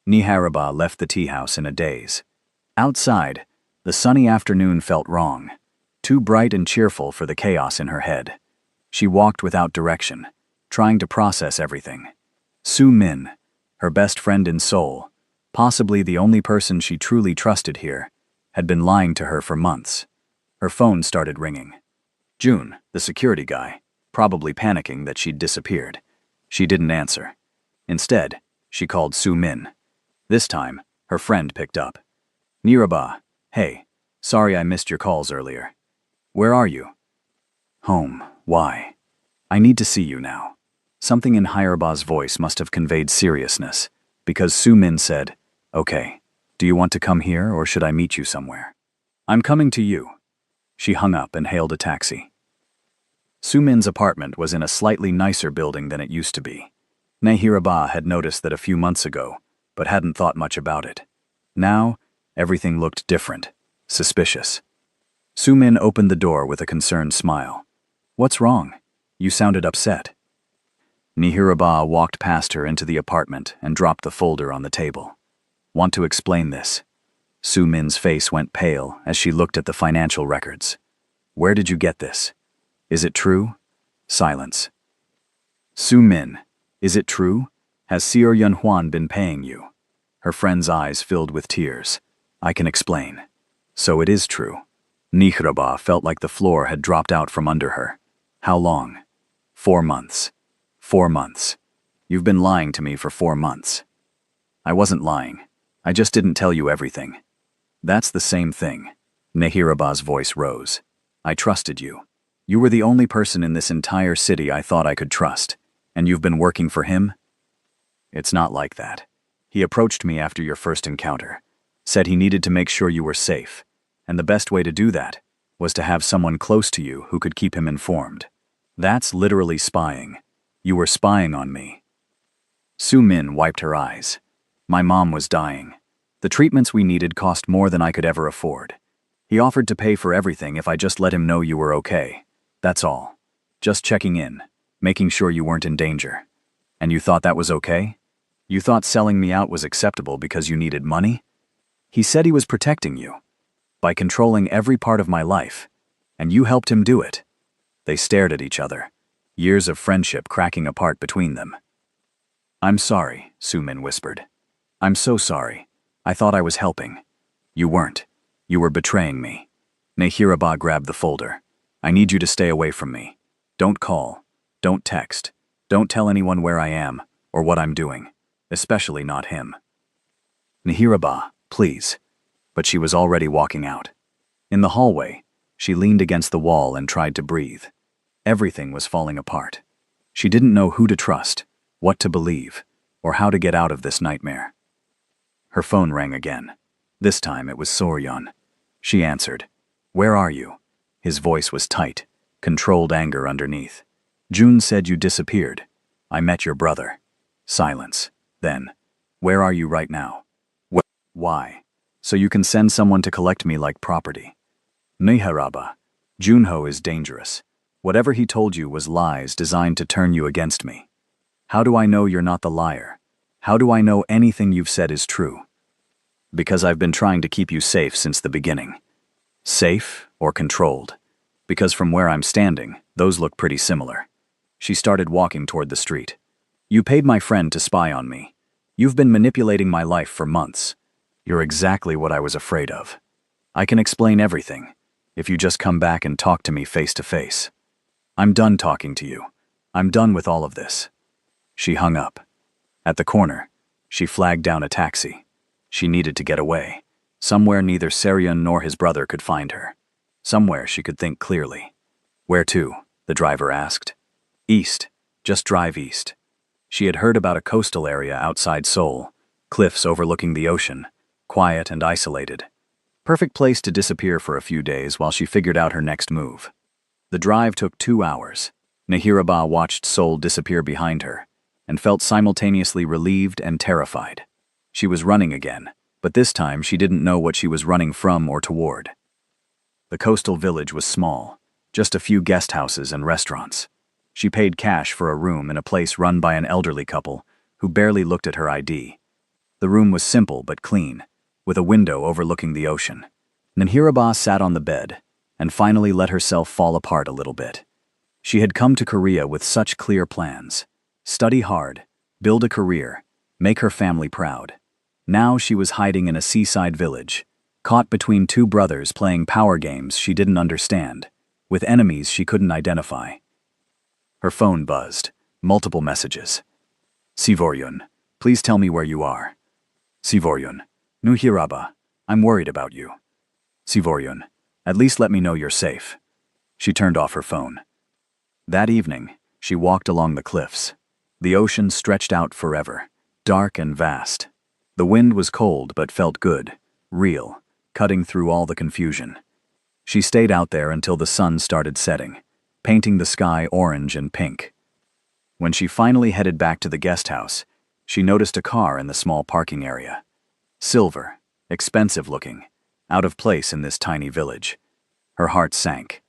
Niharaba left the tea house in a daze. Outside, the sunny afternoon felt wrong, too bright and cheerful for the chaos in her head. She walked without direction, trying to process everything. Su Min, her best friend in Seoul, possibly the only person she truly trusted here, had been lying to her for months. Her phone started ringing. June, the security guy, probably panicking that she'd disappeared. She didn't answer. Instead, she called Su Min. This time, her friend picked up. Niraba, hey, sorry I missed your calls earlier. Where are you? Home. Why? I need to see you now. Something in Hyeraba's voice must have conveyed seriousness, because Su Min said, okay, do you want to come here or should I meet you somewhere? I'm coming to you. She hung up and hailed a taxi. Su Min's apartment was in a slightly nicer building than it used to be. Nehiraba had noticed that a few months ago, but hadn't thought much about it. Now, everything looked different, suspicious. Su Min opened the door with a concerned smile. What's wrong? You sounded upset. Nehiraba walked past her into the apartment and dropped the folder on the table. Want to explain this? Su Min's face went pale as she looked at the financial records. Where did you get this? Is it true? Silence. Su Min, is it true? Has Seo Yunhuan been paying you? Her friend's eyes filled with tears. I can explain. So it is true. Nehiraba felt like the floor had dropped out from under her. How long? 4 months. 4 months. You've been lying to me for 4 months. I wasn't lying. I just didn't tell you everything. That's the same thing. Nehiraba's voice rose. I trusted you. You were the only person in this entire city I thought I could trust. And you've been working for him? It's not like that. He approached me after your first encounter, said he needed to make sure you were safe, and the best way to do that was to have someone close to you who could keep him informed. That's literally spying. You were spying on me. Su Min wiped her eyes. My mom was dying. The treatments we needed cost more than I could ever afford. He offered to pay for everything if I just let him know you were okay. That's all. Just checking in, making sure you weren't in danger. And you thought that was okay? You thought selling me out was acceptable because you needed money? He said he was protecting you, by controlling every part of my life, and you helped him do it. They stared at each other, years of friendship cracking apart between them. I'm sorry, Su Min whispered. I'm so sorry. I thought I was helping. You weren't. You were betraying me. Nehiraba grabbed the folder. I need you to stay away from me. Don't call. Don't text. Don't tell anyone where I am or what I'm doing, especially not him. Nehiraba, please. But she was already walking out. In the hallway, she leaned against the wall and tried to breathe. Everything was falling apart. She didn't know who to trust, what to believe, or how to get out of this nightmare. Her phone rang again. This time it was Soryon. She answered. Where are you? His voice was tight, controlled anger underneath. June said you disappeared. I met your brother. Silence. Then, where are you right now? Why? So you can send someone to collect me like property. Nehiraba, Junho is dangerous. Whatever he told you was lies designed to turn you against me. How do I know you're not the liar? How do I know anything you've said is true? Because I've been trying to keep you safe since the beginning. Safe or controlled? Because from where I'm standing, those look pretty similar. She started walking toward the street. You paid my friend to spy on me. You've been manipulating my life for months. You're exactly what I was afraid of. I can explain everything, if you just come back and talk to me face to face. I'm done talking to you. I'm done with all of this. She hung up. At the corner, she flagged down a taxi. She needed to get away. Somewhere neither Serion nor his brother could find her. Somewhere she could think clearly. Where to? the driver asked. East. Just drive east. She had heard about a coastal area outside Seoul, cliffs overlooking the ocean, quiet and isolated. Perfect place to disappear for a few days while she figured out her next move. The drive took 2 hours. Nahiraba watched Seoul disappear behind her and felt simultaneously relieved and terrified. She was running again, but this time she didn't know what she was running from or toward. The coastal village was small, just a few guest houses and restaurants. She paid cash for a room in a place run by an elderly couple who barely looked at her ID. The room was simple but clean, with a window overlooking the ocean. Nahiraba sat on the bed and finally let herself fall apart a little bit. She had come to Korea with such clear plans. Study hard, build a career, make her family proud. Now she was hiding in a seaside village, caught between two brothers playing power games she didn't understand, with enemies she couldn't identify. Her phone buzzed, multiple messages. Sivoryun, please tell me where you are. Sivoryun, Nahiraba, I'm worried about you. Sivoryun, at least let me know you're safe. She turned off her phone. That evening, she walked along the cliffs. The ocean stretched out forever, dark and vast. The wind was cold but felt good, real, cutting through all the confusion. She stayed out there until the sun started setting, painting the sky orange and pink. When she finally headed back to the guest house, she noticed a car in the small parking area. Silver, expensive looking, out of place in this tiny village. Her heart sank.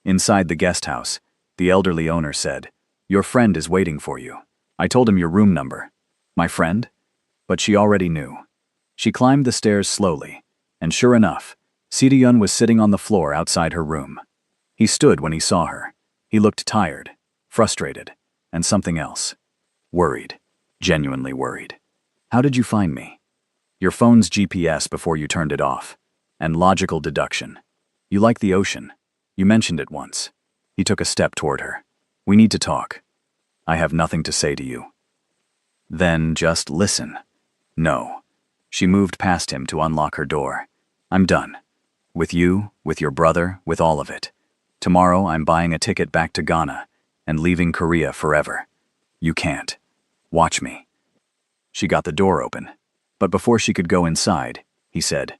Inside the guest house, the elderly owner said, "Your friend is waiting for you. I told him your room number." My friend? But she already knew. She climbed the stairs slowly, and sure enough, Siryun was sitting on the floor outside her room. He stood when he saw her. He looked tired, frustrated, and something else. Worried. Genuinely worried. How did you find me? Your phone's GPS before you turned it off. And logical deduction. You like the ocean. You mentioned it once. He took a step toward her. We need to talk. I have nothing to say to you. Then just listen. No. She moved past him to unlock her door. I'm done. With you, with your brother, with all of it. Tomorrow I'm buying a ticket back to Ghana and leaving Korea forever. You can't. Watch me. She got the door open, but before she could go inside, he said,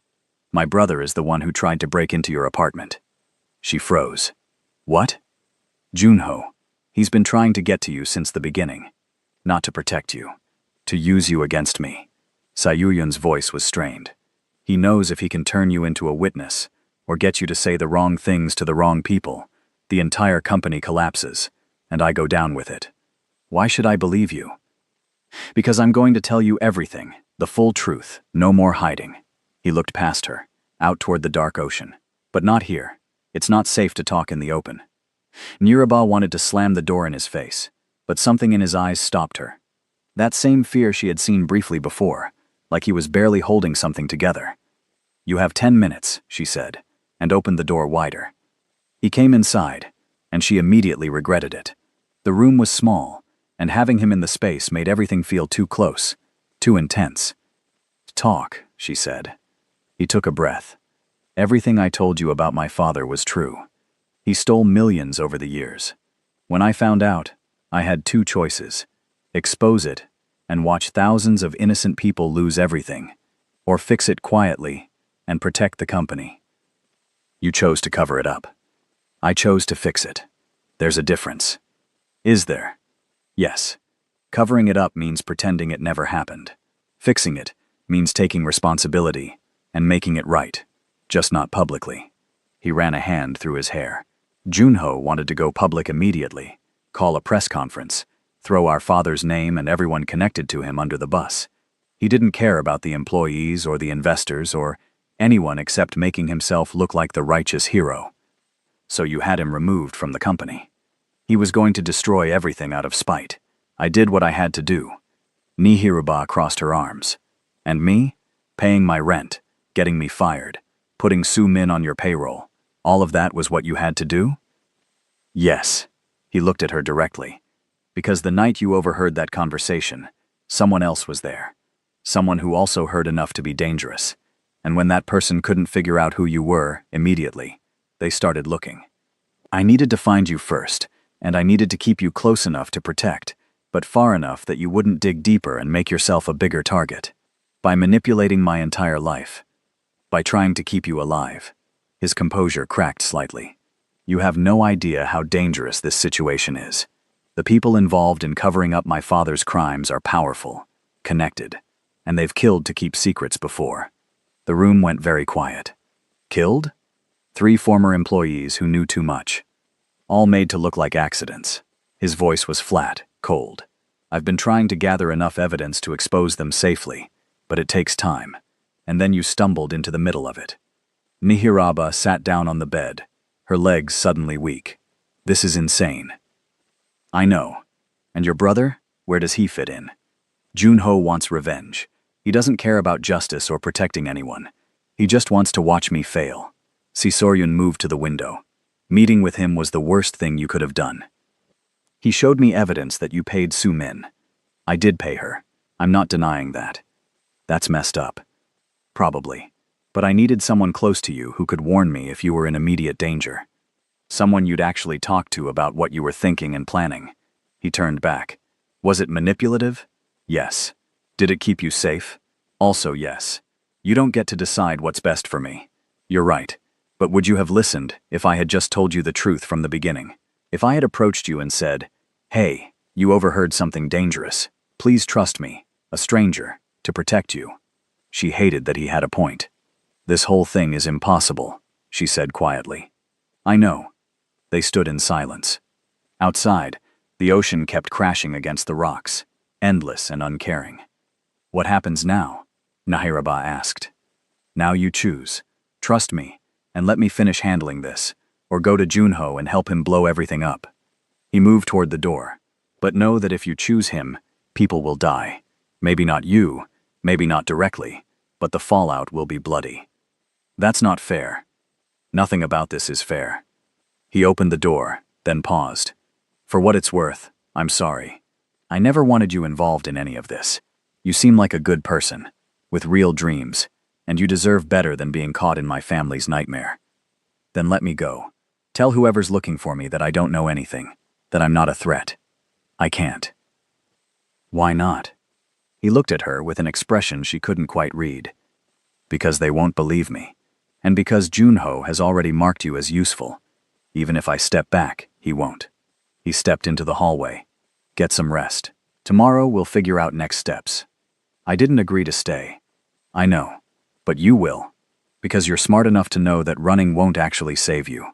My brother is the one who tried to break into your apartment. She froze. What? Junho. He's been trying to get to you since the beginning. Not to protect you. To use you against me. Sayuyun's voice was strained. He knows if he can turn you into a witness, or get you to say the wrong things to the wrong people, the entire company collapses, and I go down with it. Why should I believe you? Because I'm going to tell you everything, the full truth, no more hiding. He looked past her, out toward the dark ocean. But not here. It's not safe to talk in the open. Nahiraba wanted to slam the door in his face, but something in his eyes stopped her. That same fear she had seen briefly before, like he was barely holding something together. You have 10 minutes, she said, and opened the door wider. He came inside, and she immediately regretted it. The room was small, and having him in the space made everything feel too close, too intense. Talk, she said. He took a breath. Everything I told you about my father was true. He stole millions over the years. When I found out, I had two choices. Expose it, and watch thousands of innocent people lose everything, or fix it quietly and protect the company. You chose to cover it up. I chose to fix it. There's a difference. Is there? Yes. Covering it up means pretending it never happened. Fixing it means taking responsibility and making it right, just not publicly. He ran a hand through his hair. Junho wanted to go public immediately, call a press conference, throw our father's name and everyone connected to him under the bus. He didn't care about the employees or the investors or anyone except making himself look like the righteous hero. So you had him removed from the company. He was going to destroy everything out of spite. I did what I had to do. Nahiraba crossed her arms. And me? Paying my rent, getting me fired, putting Su Min on your payroll. All of that was what you had to do? Yes. He looked at her directly. Because the night you overheard that conversation, someone else was there. Someone who also heard enough to be dangerous. And when that person couldn't figure out who you were, immediately, they started looking. I needed to find you first, and I needed to keep you close enough to protect, but far enough that you wouldn't dig deeper and make yourself a bigger target. By manipulating my entire life. By trying to keep you alive. His composure cracked slightly. You have no idea how dangerous this situation is. The people involved in covering up my father's crimes are powerful, connected, and they've killed to keep secrets before. The room went very quiet. Killed? 3 former employees who knew too much. All made to look like accidents. His voice was flat, cold. I've been trying to gather enough evidence to expose them safely, but it takes time. And then you stumbled into the middle of it. Nihiraba sat down on the bed, her legs suddenly weak. This is insane. I know. And your brother? Where does he fit in? Junho wants revenge. He doesn't care about justice or protecting anyone. He just wants to watch me fail. Sisoryun moved to the window. Meeting with him was the worst thing you could have done. He showed me evidence that you paid Su Min. I did pay her. I'm not denying that. That's messed up. Probably. But I needed someone close to you who could warn me if you were in immediate danger. Someone you'd actually talk to about what you were thinking and planning. He turned back. Was it manipulative? Yes. Did it keep you safe? Also yes. You don't get to decide what's best for me. You're right. But would you have listened if I had just told you the truth from the beginning? If I had approached you and said, "Hey, you overheard something dangerous. Please trust me, a stranger, to protect you." She hated that he had a point. This whole thing is impossible, she said quietly. I know. They stood in silence. Outside, the ocean kept crashing against the rocks, endless and uncaring. What happens now? Nahiraba asked. Now you choose. Trust me, and let me finish handling this, or go to Junho and help him blow everything up. He moved toward the door. But know that if you choose him, people will die. Maybe not you, maybe not directly, but the fallout will be bloody. That's not fair. Nothing about this is fair. He opened the door, then paused. For what it's worth, I'm sorry. I never wanted you involved in any of this. You seem like a good person, with real dreams, and you deserve better than being caught in my family's nightmare. Then let me go. Tell whoever's looking for me that I don't know anything, that I'm not a threat. I can't. Why not? He looked at her with an expression she couldn't quite read. Because they won't believe me, and because Junho has already marked you as useful. Even if I step back, he won't. He stepped into the hallway. Get some rest. Tomorrow we'll figure out next steps. I didn't agree to stay. I know. But you will. Because you're smart enough to know that running won't actually save you.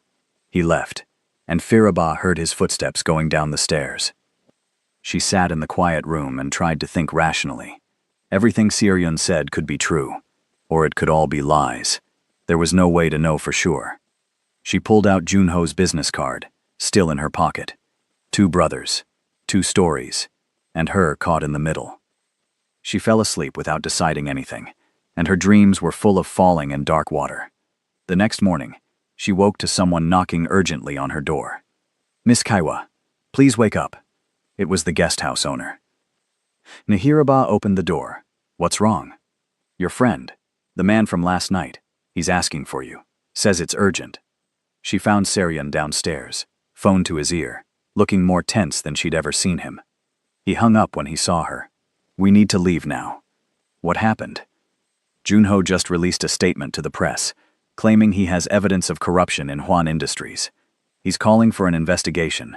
He left, and Firaba heard his footsteps going down the stairs. She sat in the quiet room and tried to think rationally. Everything Siryun said could be true, or it could all be lies. There was no way to know for sure. She pulled out Junho's business card, still in her pocket. 2 brothers, 2 stories, and her caught in the middle. She fell asleep without deciding anything, and her dreams were full of falling and dark water. The next morning, she woke to someone knocking urgently on her door. Miss Kaiwa, please wake up. It was the guest house owner. Nahiraba opened the door. What's wrong? Your friend, the man from last night, he's asking for you. Says it's urgent. She found Siryun downstairs, phone to his ear, looking more tense than she'd ever seen him. He hung up when he saw her. We need to leave now. What happened? Junho just released a statement to the press, claiming he has evidence of corruption in Huan Industries. He's calling for an investigation,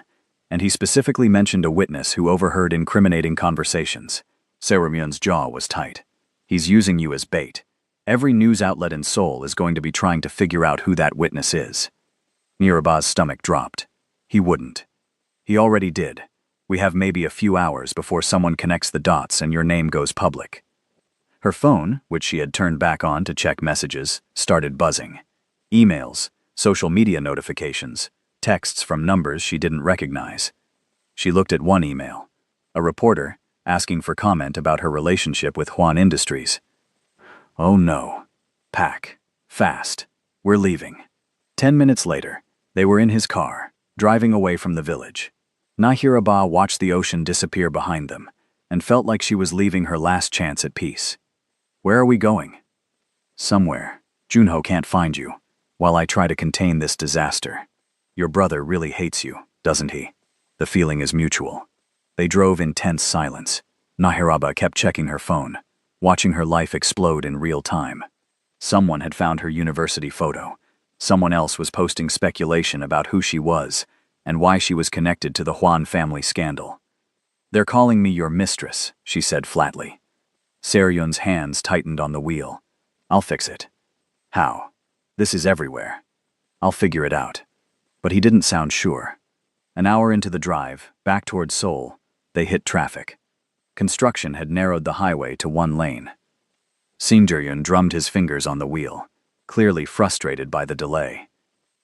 and he specifically mentioned a witness who overheard incriminating conversations. Siryun's jaw was tight. He's using you as bait. Every news outlet in Seoul is going to be trying to figure out who that witness is. Niraba's stomach dropped. He wouldn't. He already did. We have maybe a few hours before someone connects the dots and your name goes public. Her phone, which she had turned back on to check messages, started buzzing. Emails, social media notifications, texts from numbers she didn't recognize. She looked at one email. A reporter, asking for comment about her relationship with Huan Industries. Oh no. Pack. Fast. We're leaving. 10 minutes later, they were in his car, driving away from the village. Nahiraba watched the ocean disappear behind them, and felt like she was leaving her last chance at peace. Where are we going? Somewhere. Junho can't find you, while I try to contain this disaster. Your brother really hates you, doesn't he? The feeling is mutual. They drove in tense silence. Nahiraba kept checking her phone, watching her life explode in real time. Someone had found her university photo. Someone else was posting speculation about who she was and why she was connected to the Huan family scandal. "They're calling me your mistress," she said flatly. Seryun's hands tightened on the wheel. "I'll fix it." "How?" "This is everywhere." "I'll figure it out." But he didn't sound sure. An hour into the drive, back toward Seoul, they hit traffic. Construction had narrowed the highway to one lane. Sinjeryun drummed his fingers on the wheel, clearly frustrated by the delay.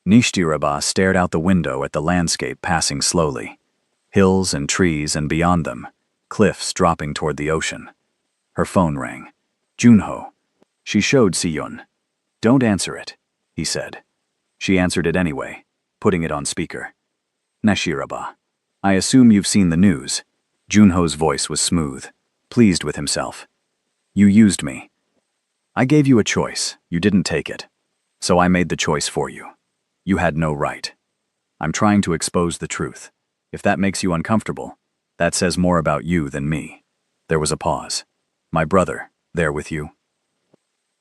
Nishtiraba stared out the window at the landscape passing slowly. Hills and trees, and beyond them, cliffs dropping toward the ocean. Her phone rang. Junho. She showed Siyun. "Don't answer it," he said. She answered it anyway, putting it on speaker. "Nishiraba. I assume you've seen the news." Junho's voice was smooth, pleased with himself. "You used me. I gave you a choice. You didn't take it. So I made the choice for you. You had no right. I'm trying to expose the truth. If that makes you uncomfortable, that says more about you than me." There was a pause. "My brother, there with you?"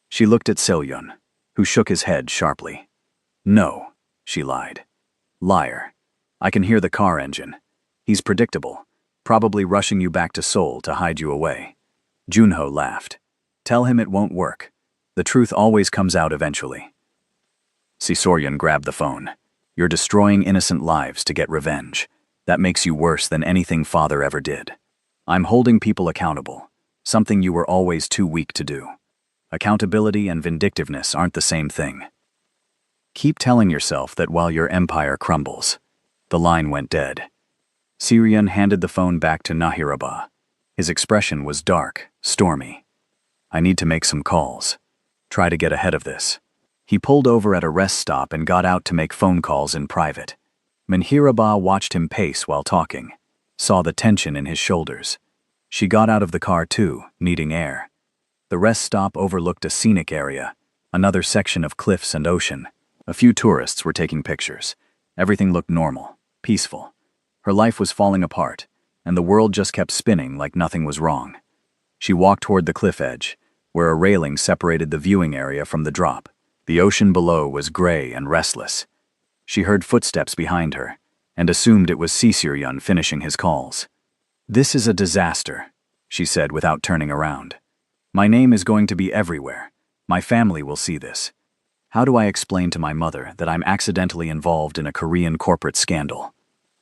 She looked at Seryun, who shook his head sharply. "No," she lied. "Liar. I can hear the car engine. He's predictable, probably rushing you back to Seoul to hide you away." Junho laughed. "Tell him it won't work. The truth always comes out eventually." Seryun grabbed the phone. "You're destroying innocent lives to get revenge. That makes you worse than anything father ever did. I'm holding people accountable, something you were always too weak to do. Accountability and vindictiveness aren't the same thing. Keep telling yourself that while your empire crumbles." The line went dead. Seryun handed the phone back to Nahiraba. His expression was dark, stormy. "I need to make some calls. Try to get ahead of this." He pulled over at a rest stop and got out to make phone calls in private. Nahiraba watched him pace while talking, saw the tension in his shoulders. She got out of the car too, needing air. The rest stop overlooked a scenic area, another section of cliffs and ocean. A few tourists were taking pictures. Everything looked normal, peaceful. Her life was falling apart, and the world just kept spinning like nothing was wrong. She walked toward the cliff edge, where a railing separated the viewing area from the drop. The ocean below was gray and restless. She heard footsteps behind her, and assumed it was Seryun finishing his calls. "This is a disaster," she said without turning around. "My name is going to be everywhere. My family will see this. How do I explain to my mother that I'm accidentally involved in a Korean corporate scandal?"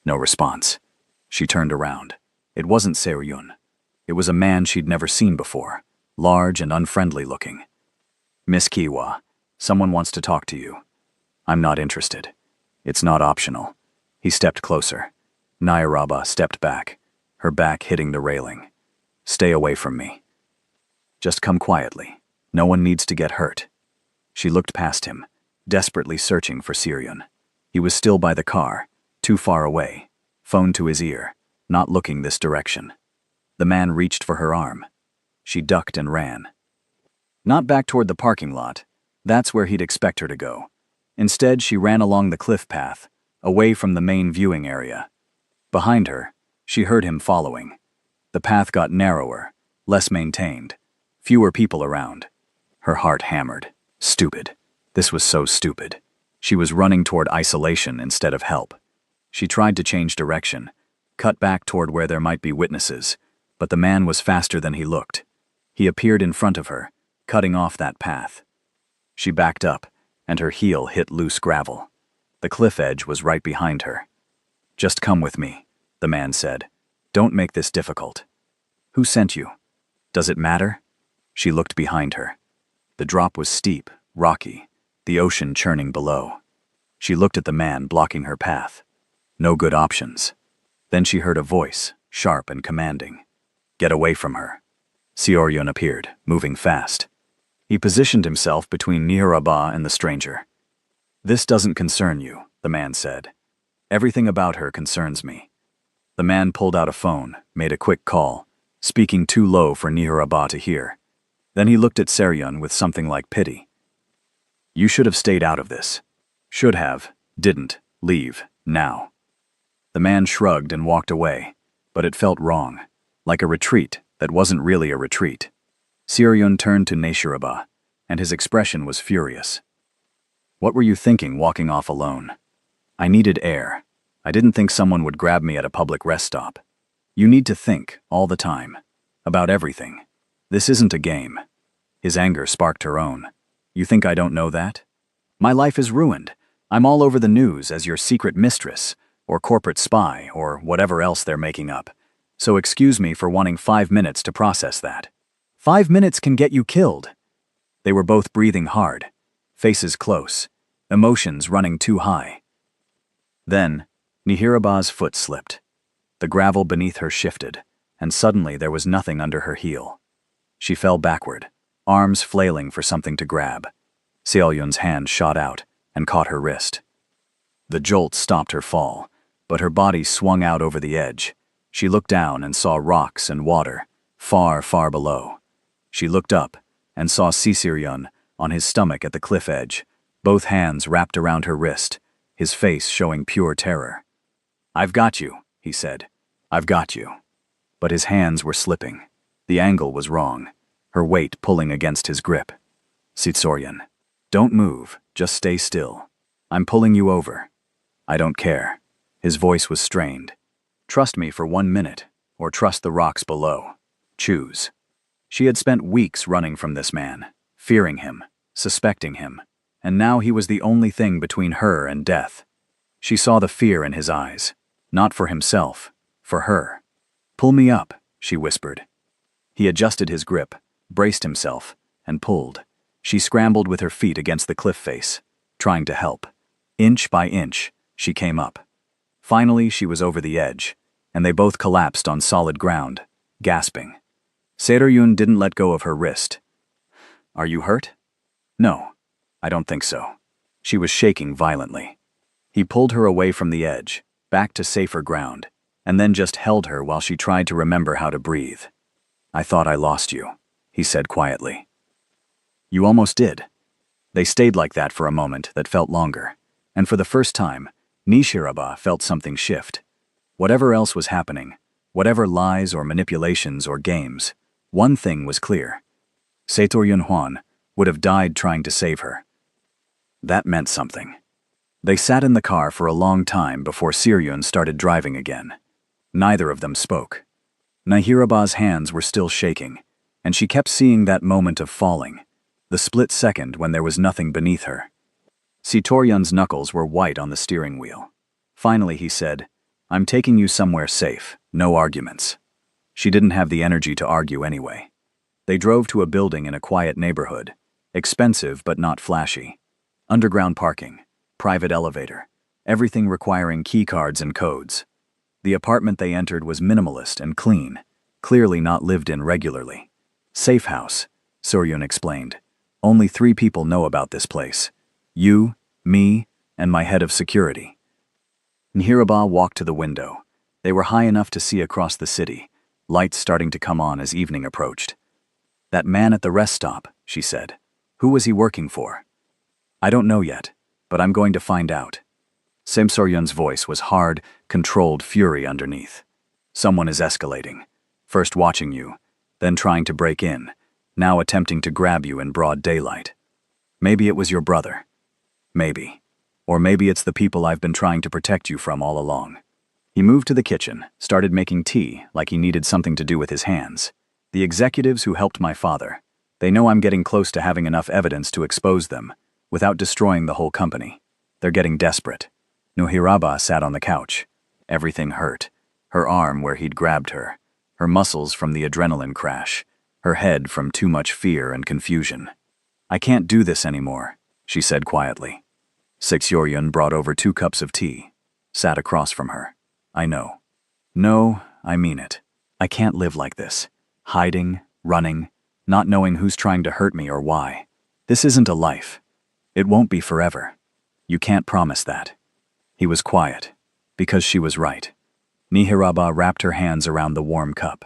No response. She turned around. It wasn't Seryun. It was a man she'd never seen before, large and unfriendly looking. "Miss Kiwa, someone wants to talk to you." "I'm not interested." "It's not optional." He stepped closer. Nahiraba stepped back, her back hitting the railing. "Stay away from me. Just come quietly. No one needs to get hurt." She looked past him, desperately searching for Seryun. He was still by the car, too far away, phone to his ear, not looking this direction. The man reached for her arm. She ducked and ran. Not back toward the parking lot. That's where he'd expect her to go. Instead, she ran along the cliff path, away from the main viewing area. Behind her, she heard him following. The path got narrower, less maintained, fewer people around. Her heart hammered. Stupid. This was so stupid. She was running toward isolation instead of help. She tried to change direction, cut back toward where there might be witnesses, but the man was faster than he looked. He appeared in front of her, cutting off that path. She backed up, and her heel hit loose gravel. The cliff edge was right behind her. "Just come with me," the man said. "Don't make this difficult." "Who sent you?" "Does it matter?" She looked behind her. The drop was steep, rocky, the ocean churning below. She looked at the man blocking her path. No good options. Then she heard a voice, sharp and commanding. "Get away from her." Seryun appeared, moving fast. He positioned himself between Nahiraba and the stranger. "This doesn't concern you," the man said. "Everything about her concerns me." The man pulled out a phone, made a quick call, speaking too low for Nahiraba to hear. Then he looked at Seryun with something like pity. "You should have stayed out of this." "Should have, didn't, leave, now." The man shrugged and walked away, but it felt wrong, like a retreat that wasn't really a retreat. Seoryun turned to Nishiraba, and his expression was furious. "What were you thinking walking off alone?" "I needed air. I didn't think someone would grab me at a public rest stop." "You need to think, all the time. About everything. This isn't a game." His anger sparked her own. "You think I don't know that? My life is ruined. I'm all over the news as your secret mistress, or corporate spy, or whatever else they're making up. So excuse me for wanting 5 minutes to process that." 5 minutes can get you killed." They were both breathing hard, faces close, emotions running too high. Then, Nihiraba's foot slipped. The gravel beneath her shifted, and suddenly there was nothing under her heel. She fell backward, arms flailing for something to grab. Seolyun's hand shot out and caught her wrist. The jolt stopped her fall, but her body swung out over the edge. She looked down and saw rocks and water, far, far below. She looked up and saw Seoryun on his stomach at the cliff edge, both hands wrapped around her wrist, his face showing pure terror. "I've got you," he said. "I've got you." But his hands were slipping. The angle was wrong, her weight pulling against his grip. "Seoryun, don't move, just stay still. I'm pulling you over." "I don't care." His voice was strained. "Trust me for 1 minute, or trust the rocks below. Choose." She had spent weeks running from this man, fearing him, suspecting him, and now he was the only thing between her and death. She saw the fear in his eyes, not for himself, for her. "Pull me up," she whispered. He adjusted his grip, braced himself, and pulled. She scrambled with her feet against the cliff face, trying to help. Inch by inch, she came up. Finally, she was over the edge, and they both collapsed on solid ground, gasping. Seoryun didn't let go of her wrist. "Are you hurt?" "No, I don't think so." She was shaking violently. He pulled her away from the edge, back to safer ground, and then just held her while she tried to remember how to breathe. "I thought I lost you," he said quietly. "You almost did." They stayed like that for a moment that felt longer, and for the first time, Nishiraba felt something shift. Whatever else was happening, whatever lies or manipulations or games, one thing was clear. Seoryun Hwan would have died trying to save her. That meant something. They sat in the car for a long time before Seoryun started driving again. Neither of them spoke. Nihiraba's hands were still shaking, and she kept seeing that moment of falling, the split second when there was nothing beneath her. Seoryun's knuckles were white on the steering wheel. Finally he said, "I'm taking you somewhere safe, no arguments." She didn't have the energy to argue anyway. They drove to a building in a quiet neighborhood, expensive but not flashy. Underground parking, private elevator, everything requiring keycards and codes. The apartment they entered was minimalist and clean, clearly not lived in regularly. "Safe house," Seoryun explained. "Only 3 people know about this place. You, me, and my head of security." Nihiraba walked to the window. They were high enough to see across the city, lights starting to come on as evening approached. "That man at the rest stop," she said. "Who was he working for?" "I don't know yet, but I'm going to find out." Seoryun's voice was hard, controlled fury underneath. "Someone is escalating. First watching you, then trying to break in, now attempting to grab you in broad daylight. Maybe it was your brother. Maybe. Or maybe it's the people I've been trying to protect you from all along." He moved to the kitchen, started making tea like he needed something to do with his hands. "The executives who helped my father, they know I'm getting close to having enough evidence to expose them, without destroying the whole company. They're getting desperate." Nihiraba sat on the couch. Everything hurt. Her arm where he'd grabbed her, her muscles from the adrenaline crash, her head from too much fear and confusion. "I can't do this anymore," she said quietly. Seoryun brought over 2 cups of tea, sat across from her. "I know. No, I mean it. I can't live like this. Hiding, running, not knowing who's trying to hurt me or why. This isn't a life. It won't be forever. You can't promise that." He was quiet, because she was right. Nihiraba wrapped her hands around the warm cup.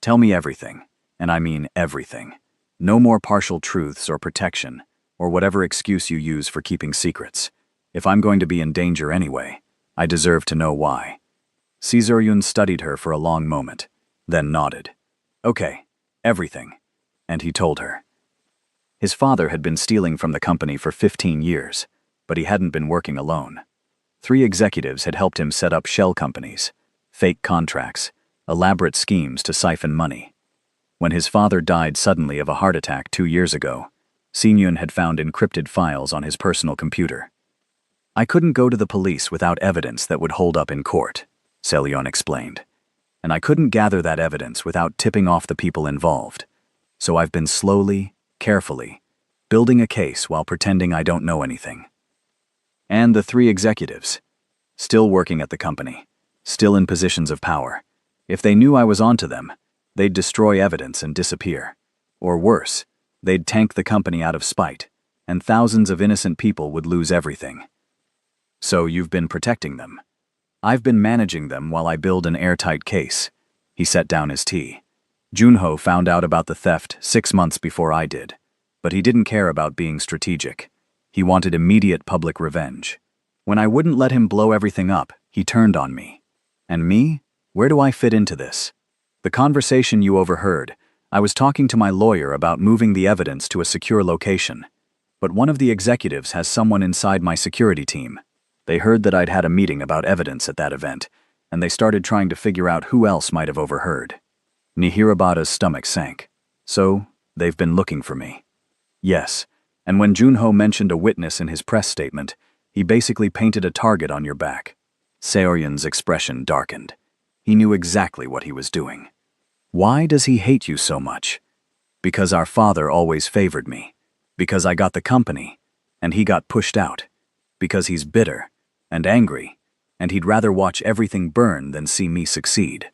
"Tell me everything, and I mean everything. No more partial truths or protection, or whatever excuse you use for keeping secrets. If I'm going to be in danger anyway, I deserve to know why. Caesaryun studied her for a long moment, then nodded. Okay, everything. And he told her. His father had been stealing from the company for 15 years, but he hadn't been working alone. 3 executives had helped him set up shell companies, fake contracts, elaborate schemes to siphon money. When his father died suddenly of a heart attack 2 years ago, Senyun had found encrypted files on his personal computer. I couldn't go to the police without evidence that would hold up in court, Selyun explained. And I couldn't gather that evidence without tipping off the people involved. So I've been slowly, carefully, building a case while pretending I don't know anything. And the 3 executives, still working at the company, still in positions of power. If they knew I was onto them, they'd destroy evidence and disappear. Or worse, they'd tank the company out of spite, and thousands of innocent people would lose everything. So you've been protecting them. I've been managing them while I build an airtight case. He set down his tea. Junho found out about the theft 6 months before I did, but he didn't care about being strategic. He wanted immediate public revenge. When I wouldn't let him blow everything up, he turned on me. And me? Where do I fit into this? The conversation you overheard, I was talking to my lawyer about moving the evidence to a secure location. But one of the executives has someone inside my security team. They heard that I'd had a meeting about evidence at that event, and they started trying to figure out who else might have overheard. Nihirabata's stomach sank. So, they've been looking for me. Yes, and when Junho mentioned a witness in his press statement, he basically painted a target on your back. Seoryun's expression darkened. He knew exactly what he was doing. Why does he hate you so much? Because our father always favored me. Because I got the company, and he got pushed out. Because he's bitter and angry, and he'd rather watch everything burn than see me succeed.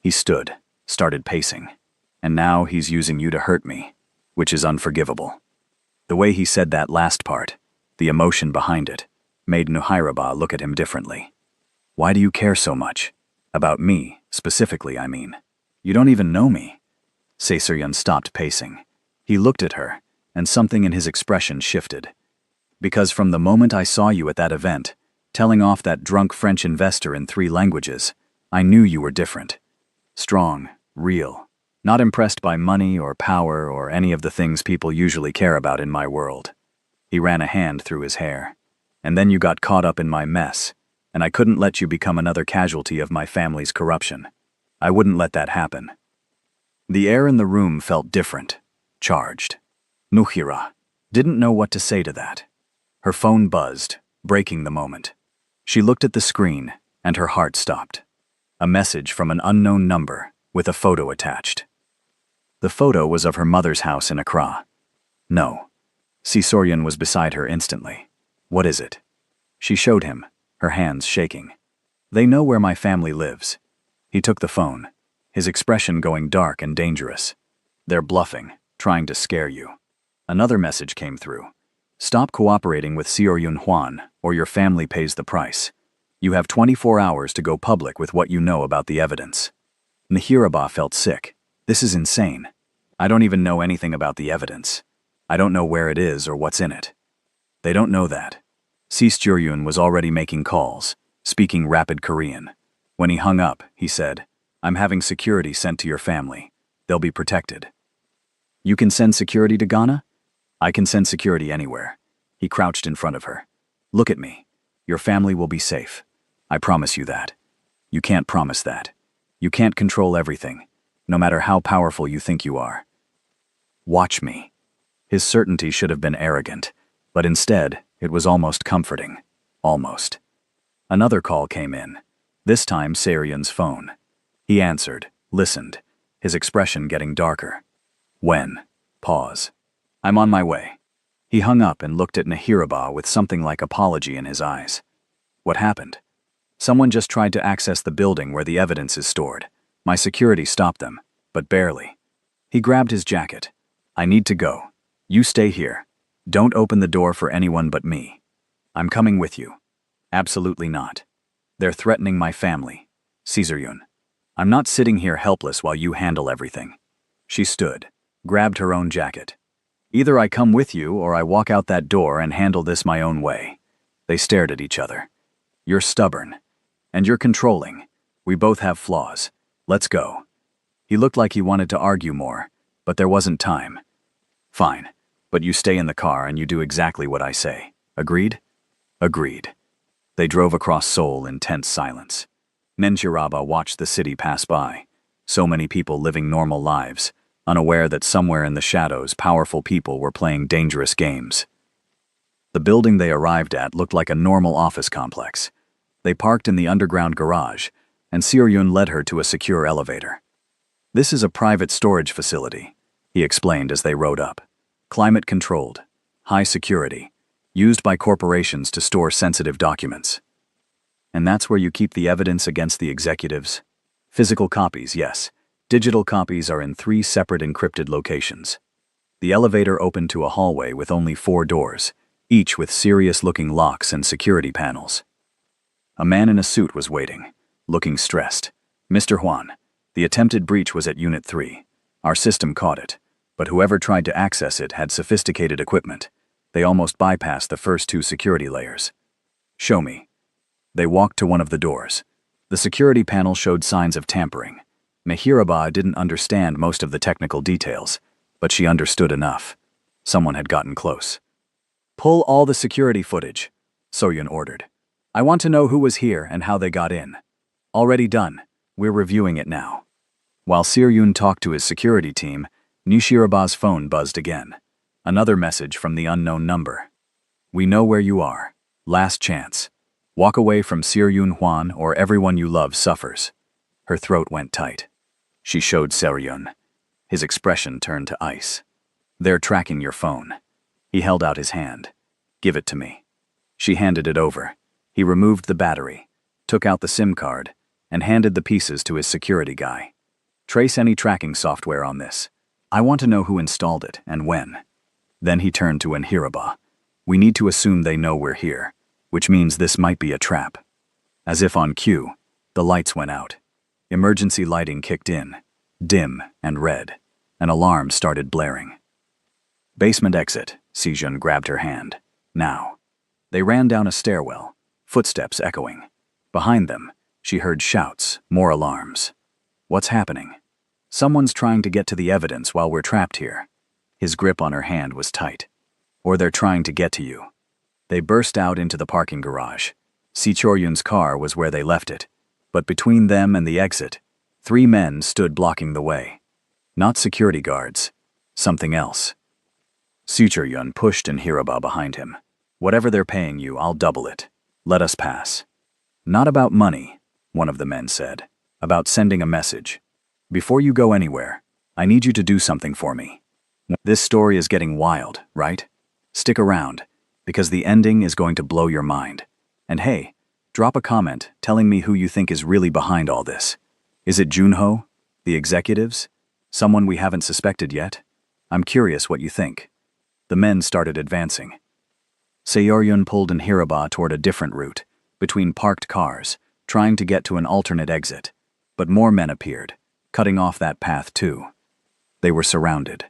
He stood, started pacing, and now he's using you to hurt me, which is unforgivable. The way he said that last part, the emotion behind it, made Nuhairaba look at him differently. Why do you care so much? About me, specifically, I mean. You don't even know me. Caesaryun stopped pacing. He looked at her, and something in his expression shifted. Because from the moment I saw you at that event, telling off that drunk French investor in 3 languages, I knew you were different. Strong, real, not impressed by money or power or any of the things people usually care about in my world. He ran a hand through his hair. And then you got caught up in my mess, and I couldn't let you become another casualty of my family's corruption. I wouldn't let that happen. The air in the room felt different, charged. Nuhira didn't know what to say to that. Her phone buzzed, breaking the moment. She looked at the screen, and her heart stopped. A message from an unknown number, with a photo attached. The photo was of her mother's house in Accra. No. Caesaryun was beside her instantly. What is it? She showed him, her hands shaking. They know where my family lives. He took the phone, his expression going dark and dangerous. They're bluffing, trying to scare you. Another message came through. Stop cooperating with Seoryun Hwan, or your family pays the price. You have 24 hours to go public with what you know about the evidence. Nihiraba felt sick. This is insane. I don't even know anything about the evidence. I don't know where it is or what's in it. They don't know that. Caesaryun was already making calls, speaking rapid Korean. When he hung up, he said, I'm having security sent to your family. They'll be protected. You can send security to Ghana? I can send security anywhere. He crouched in front of her. Look at me. Your family will be safe. I promise you that. You can't promise that. You can't control everything, no matter how powerful you think you are. Watch me. His certainty should have been arrogant, but instead, it was almost comforting. Almost. Another call came in, this time Seoryun's phone. He answered, listened, his expression getting darker. When? Pause. I'm on my way. He hung up and looked at Nihiraba with something like apology in his eyes. What happened? Someone just tried to access the building where the evidence is stored. My security stopped them, but barely. He grabbed his jacket. I need to go. You stay here. Don't open the door for anyone but me. I'm coming with you. Absolutely not. They're threatening my family. Caesaryun. I'm not sitting here helpless while you handle everything. She stood, grabbed her own jacket. Either I come with you or I walk out that door and handle this my own way. They stared at each other. You're stubborn. And you're controlling. We both have flaws. Let's go. He looked like he wanted to argue more, but there wasn't time. Fine, but you stay in the car and you do exactly what I say. Agreed? Agreed. They drove across Seoul in tense silence. Nenjiraba watched the city pass by. So many people living normal lives, unaware that somewhere in the shadows powerful people were playing dangerous games. The building they arrived at looked like a normal office complex. They parked in the underground garage, and Seoryun led her to a secure elevator. This is a private storage facility, he explained as they rode up. Climate-controlled, high security, used by corporations to store sensitive documents. And that's where you keep the evidence against the executives? Physical copies, yes. Digital copies are in 3 separate encrypted locations. The elevator opened to a hallway with only 4 doors, each with serious-looking locks and security panels. A man in a suit was waiting, looking stressed. Mr. Huan, the attempted breach was at Unit 3. Our system caught it, but whoever tried to access it had sophisticated equipment. They almost bypassed the first 2 security layers. Show me. They walked to one of the doors. The security panel showed signs of tampering. Mehiraba didn't understand most of the technical details, but she understood enough. Someone had gotten close. Pull all the security footage, Soyun ordered. I want to know who was here and how they got in. Already done. We're reviewing it now. While Seoryun talked to his security team, Nishiraba's phone buzzed again. Another message from the unknown number. We know where you are. Last chance. Walk away from Seoryun Huan or everyone you love suffers. Her throat went tight. She showed Seoryun. His expression turned to ice. They're tracking your phone. He held out his hand. Give it to me. She handed it over. He removed the battery, took out the SIM card, and handed the pieces to his security guy. Trace any tracking software on this. I want to know who installed it and when. Then he turned to Enhiraba. We need to assume they know we're here, which means this might be a trap. As if on cue, the lights went out. Emergency lighting kicked in, dim and red. An alarm started blaring. Basement exit, Sejun grabbed her hand. Now. They ran down a stairwell, footsteps echoing. Behind them, she heard shouts, more alarms. What's happening? Someone's trying to get to the evidence while we're trapped here. His grip on her hand was tight. Or they're trying to get to you. They burst out into the parking garage. Seoryun's car was where they left it, but between them and the exit, 3 men stood blocking the way. Not security guards. Something else. Seoryun pushed Enhiraba behind him. Whatever they're paying you, I'll double it. Let us pass. Not about money, one of the men said. About sending a message. Before you go anywhere, I need you to do something for me. This story is getting wild, right? Stick around, because the ending is going to blow your mind. And hey, drop a comment telling me who you think is really behind all this. Is it Junho? The executives? Someone we haven't suspected yet? I'm curious what you think. The men started advancing. Seoryun pulled Enhiraba toward a different route, between parked cars, trying to get to an alternate exit. But more men appeared, cutting off that path too. They were surrounded.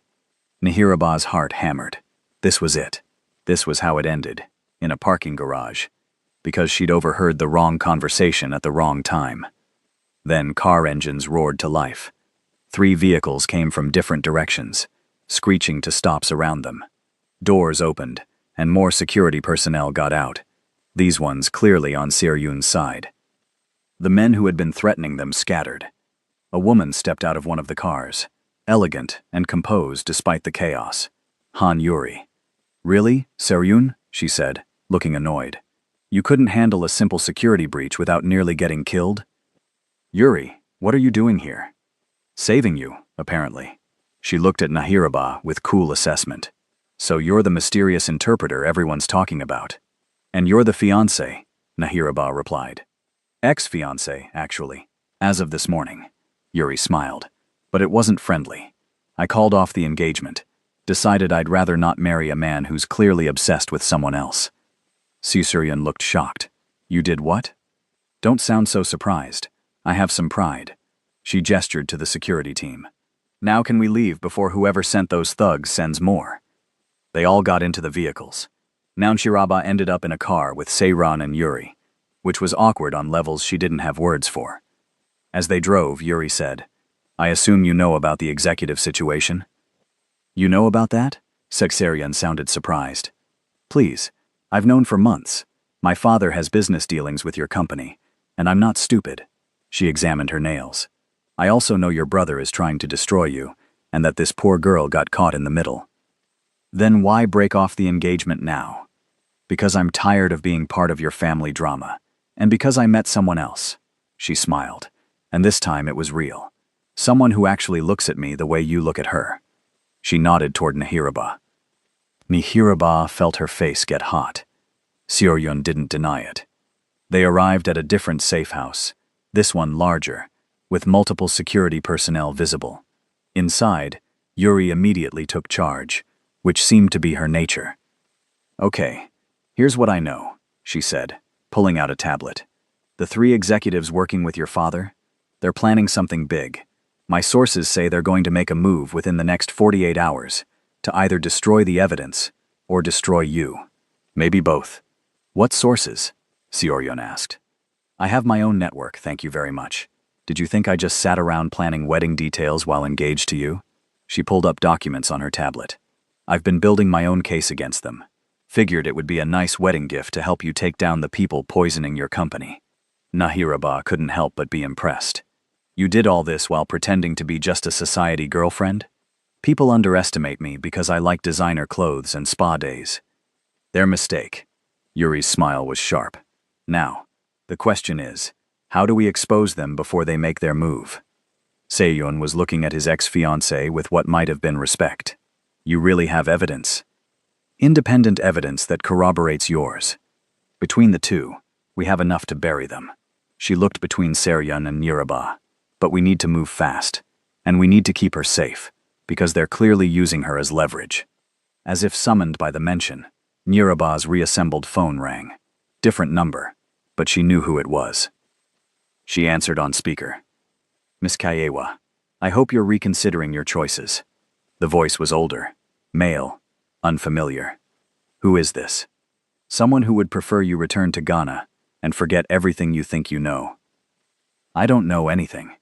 Nehiraba's heart hammered. This was it. This was how it ended, in a parking garage, because she'd overheard the wrong conversation at the wrong time. Then car engines roared to life. 3 vehicles came from different directions, screeching to stops around them. Doors opened, and more security personnel got out, these ones clearly on Seoryun's side. The men who had been threatening them scattered. A woman stepped out of one of the cars, elegant and composed despite the chaos. Han Yuri. Really, Seoryun? She said, looking annoyed. You couldn't handle a simple security breach without nearly getting killed? Yuri, what are you doing here? Saving you, apparently. She looked at Nehiraba with cool assessment. So you're the mysterious interpreter everyone's talking about. And you're the fiancé, Nehiraba replied. Ex-fiancé, actually. As of this morning. Yuri smiled. But it wasn't friendly. I called off the engagement. Decided I'd rather not marry a man who's clearly obsessed with someone else. Seoryun looked shocked. You did what? Don't sound so surprised. I have some pride. She gestured to the security team. Now can we leave before whoever sent those thugs sends more? They all got into the vehicles. Nehiraba ended up in a car with Seiran and Yuri, which was awkward on levels she didn't have words for. As they drove, Yuri said, "I assume you know about the executive situation?" "You know about that?" Sexarian sounded surprised. "Please, I've known for months. My father has business dealings with your company, and I'm not stupid." She examined her nails. "I also know your brother is trying to destroy you, and that this poor girl got caught in the middle." "Then why break off the engagement now?" "Because I'm tired of being part of your family drama, and because I met someone else." She smiled, and this time it was real. "Someone who actually looks at me the way you look at her." She nodded toward Nahiraba. Nahiraba felt her face get hot. Seoryun didn't deny it. They arrived at a different safe house, this one larger, with multiple security personnel visible. Inside, Yuri immediately took charge, which seemed to be her nature. "Okay, here's what I know," she said, pulling out a tablet. "The 3 executives working with your father, they're planning something big. My sources say they're going to make a move within the next 48 hours to either destroy the evidence or destroy you. Maybe both." "What sources?" Seoryun asked. "I have my own network, thank you very much. Did you think I just sat around planning wedding details while engaged to you?" She pulled up documents on her tablet. "I've been building my own case against them. Figured it would be a nice wedding gift to help you take down the people poisoning your company." Nahiraba couldn't help but be impressed. "You did all this while pretending to be just a society girlfriend? People underestimate me because I like designer clothes and spa days." "Their mistake." Yuri's smile was sharp. "Now, the question is, how do we expose them before they make their move?" Seoryun was looking at his ex-fiancée with what might have been respect. "You really have evidence?" "Independent evidence that corroborates yours. Between the two, we have enough to bury them." She looked between Seoryun and Nahiraba. "But we need to move fast, and we need to keep her safe, because they're clearly using her as leverage." As if summoned by the mention, Nahiraba's reassembled phone rang. Different number, but she knew who it was. She answered on speaker. "Miss Kayewa, I hope you're reconsidering your choices." The voice was older, male, unfamiliar. "Who is this?" "Someone who would prefer you return to Ghana and forget everything you think you know." "I don't know anything."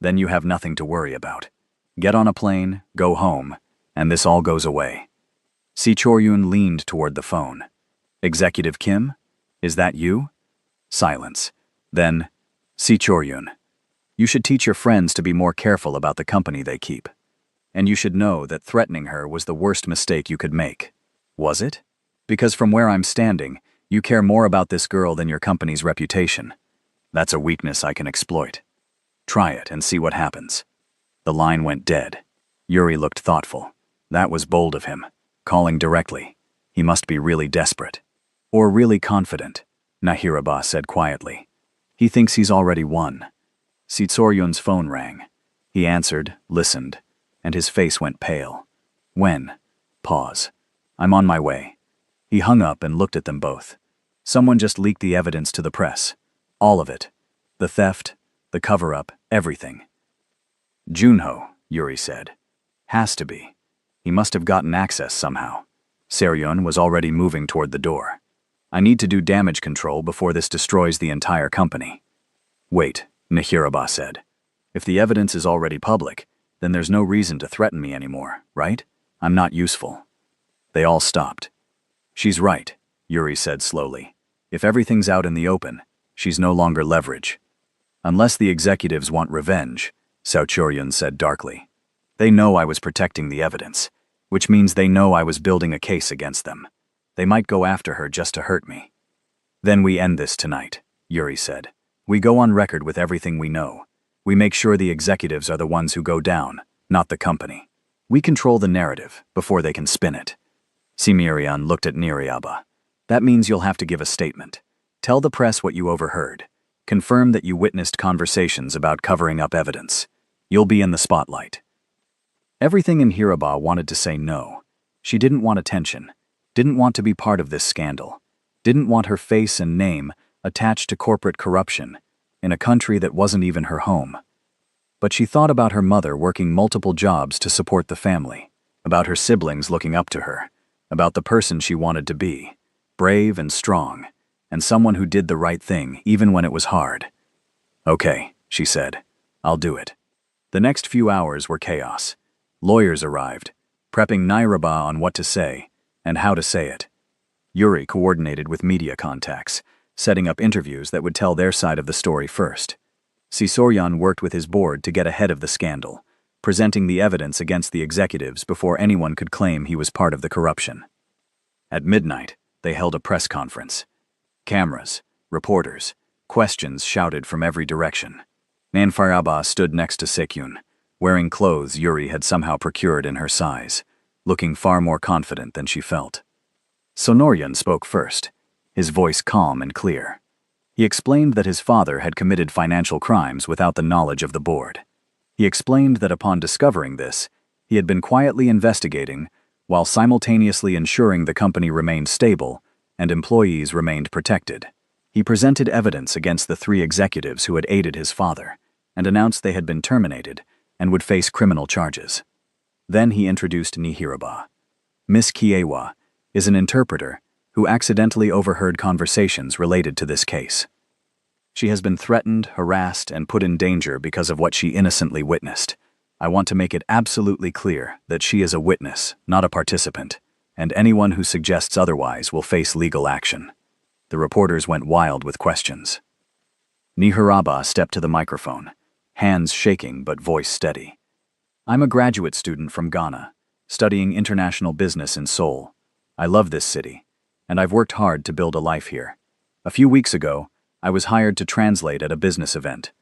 "Then you have nothing to worry about. Get on a plane, go home, and this all goes away." Si Choryun leaned toward the phone. "Executive Kim? Is that you?" Silence. Then, "Si Choryun, you should teach your friends to be more careful about the company they keep. And you should know that threatening her was the worst mistake you could make." "Was it?" "Because from where I'm standing, you care more about this girl than your company's reputation. That's a weakness I can exploit. Try it and see what happens." The line went dead. Yuri looked thoughtful. That was bold of him. Calling directly. He must be really desperate. "Or really confident," Nahiraba said quietly. "He thinks he's already won." Sitsoryun's phone rang. He answered, listened, and his face went pale. "When?" Pause. "I'm on my way." He hung up and looked at them both. "Someone just leaked the evidence to the press. All of it. The theft, the cover-up, everything." "Junho," Yuri said. "Has to be. He must have gotten access somehow." Seoryun was already moving toward the door. "I need to do damage control before this destroys the entire company." "Wait," Nahiraba said. "If the evidence is already public, then there's no reason to threaten me anymore, right? I'm not useful." They all stopped. "She's right," Yuri said slowly. "If everything's out in the open, she's no longer leverage." "Unless the executives want revenge," Sao Choryun said darkly. "They know I was protecting the evidence, which means they know I was building a case against them. They might go after her just to hurt me." "Then we end this tonight," Yuri said. "We go on record with everything we know. We make sure the executives are the ones who go down, not the company. We control the narrative before they can spin it." Simirian looked at Niriaba. "That means you'll have to give a statement. Tell the press what you overheard. Confirm that you witnessed conversations about covering up evidence. You'll be in the spotlight." Everything in Hiraba wanted to say no. She didn't want attention, didn't want to be part of this scandal, didn't want her face and name attached to corporate corruption in a country that wasn't even her home. But she thought about her mother working multiple jobs to support the family, about her siblings looking up to her, about the person she wanted to be, brave and strong, and someone who did the right thing even when it was hard. "Okay," she said. I'll do it. The next few hours were chaos. Lawyers arrived, prepping Nairaba on what to say and how to say it. Yuri coordinated with media contacts, setting up interviews that would tell their side of the story first. Sisoryan worked with his board to get ahead of the scandal, presenting the evidence against the executives before anyone could claim he was part of the corruption. At midnight, they held a press conference. Cameras, reporters, questions shouted from every direction. Nairaba stood next to Sekyun, wearing clothes Yuri had somehow procured in her size, looking far more confident than she felt. Sonoryan spoke first, his voice calm and clear. He explained that his father had committed financial crimes without the knowledge of the board. He explained that upon discovering this, he had been quietly investigating while simultaneously ensuring the company remained stable and employees remained protected. He presented evidence against the 3 executives who had aided his father and announced they had been terminated and would face criminal charges. Then he introduced Nihiraba. Miss Kiewa is an interpreter who accidentally overheard conversations related to this case. She has been threatened, harassed, and put in danger because of what she innocently witnessed. I want to make it absolutely clear that she is a witness, not a participant, and anyone who suggests otherwise will face legal action. The reporters went wild with questions. Nihiraba stepped to the microphone, hands shaking but voice steady. I'm a graduate student from Ghana, studying international business in Seoul. I love this city, and I've worked hard to build a life here. A few weeks ago, I was hired to translate at a business event.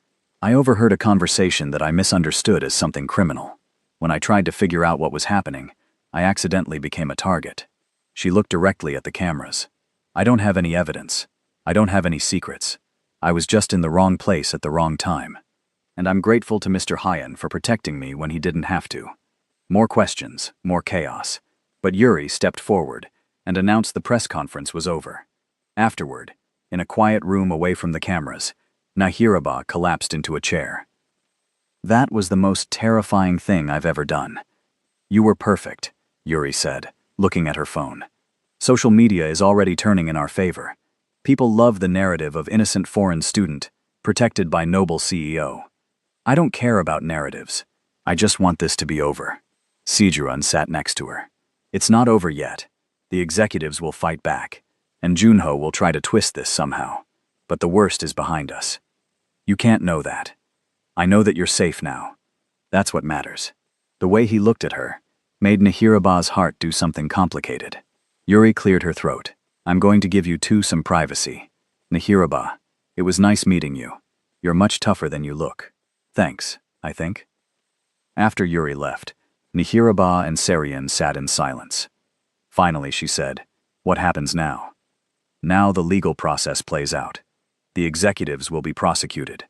I overheard a conversation that I misunderstood as something criminal. When I tried to figure out what was happening, I accidentally became a target. She looked directly at the cameras. I don't have any evidence. I don't have any secrets. I was just in the wrong place at the wrong time. And I'm grateful to Mr. Hyan for protecting me when he didn't have to. More questions, more chaos. But Yuri stepped forward and announced the press conference was over. Afterward, in a quiet room away from the cameras, Nihiraba collapsed into a chair. That was the most terrifying thing I've ever done. You were perfect, Yuri said, looking at her phone. Social media is already turning in our favor. People love the narrative of innocent foreign student, protected by noble CEO. I don't care about narratives. I just want this to be over. Sejurun sat next to her. It's not over yet. The executives will fight back, and Junho will try to twist this somehow. But the worst is behind us. You can't know that. I know that you're safe now. That's what matters. The way he looked at her made Nihiraba's heart do something complicated. Yuri cleared her throat. I'm going to give you two some privacy. Nihiraba, it was nice meeting you. You're much tougher than you look. Thanks, I think. After Yuri left, Nihiraba and Serian sat in silence. Finally, she said, what happens now? Now the legal process plays out. The executives will be prosecuted.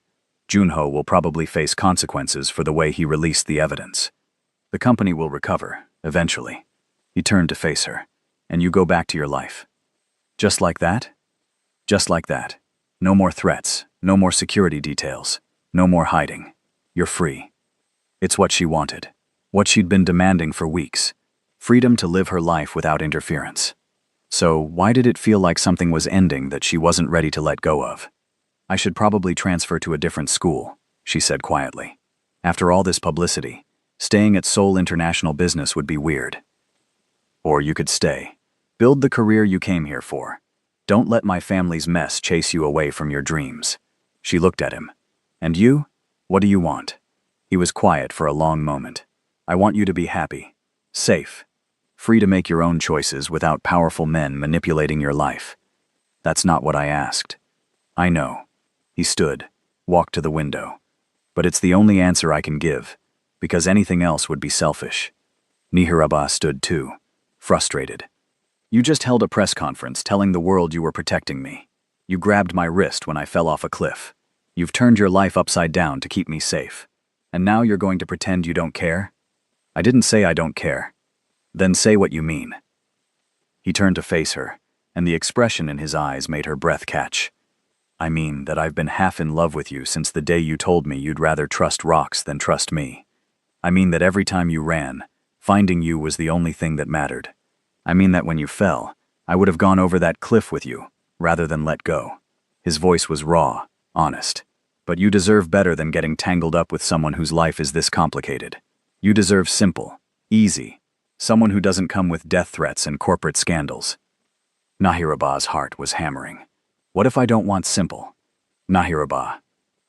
Junho will probably face consequences for the way he released the evidence. The company will recover, eventually. He turned to face her. And you go back to your life. Just like that? Just like that. No more threats, no more security details, no more hiding. You're free. It's what she wanted, what she'd been demanding for weeks. Freedom to live her life without interference. So why did it feel like something was ending that she wasn't ready to let go of? I should probably transfer to a different school, she said quietly. After all this publicity, staying at Seoul International Business would be weird. Or you could stay. Build the career you came here for. Don't let my family's mess chase you away from your dreams. She looked at him. And you? What do you want? He was quiet for a long moment. I want you to be happy, safe, free to make your own choices without powerful men manipulating your life. That's not what I asked. I know. He stood, walked to the window. But it's the only answer I can give, because anything else would be selfish. Nihiraba stood too, frustrated. You just held a press conference telling the world you were protecting me. You grabbed my wrist when I fell off a cliff. You've turned your life upside down to keep me safe. And now you're going to pretend you don't care? I didn't say I don't care. Then say what you mean. He turned to face her, and the expression in his eyes made her breath catch. I mean that I've been half in love with you since the day you told me you'd rather trust rocks than trust me. I mean that every time you ran, finding you was the only thing that mattered. I mean that when you fell, I would have gone over that cliff with you, rather than let go. His voice was raw, honest. But you deserve better than getting tangled up with someone whose life is this complicated. You deserve simple, easy, someone who doesn't come with death threats and corporate scandals. Nahiraba's heart was hammering. What if I don't want simple? Nahiraba,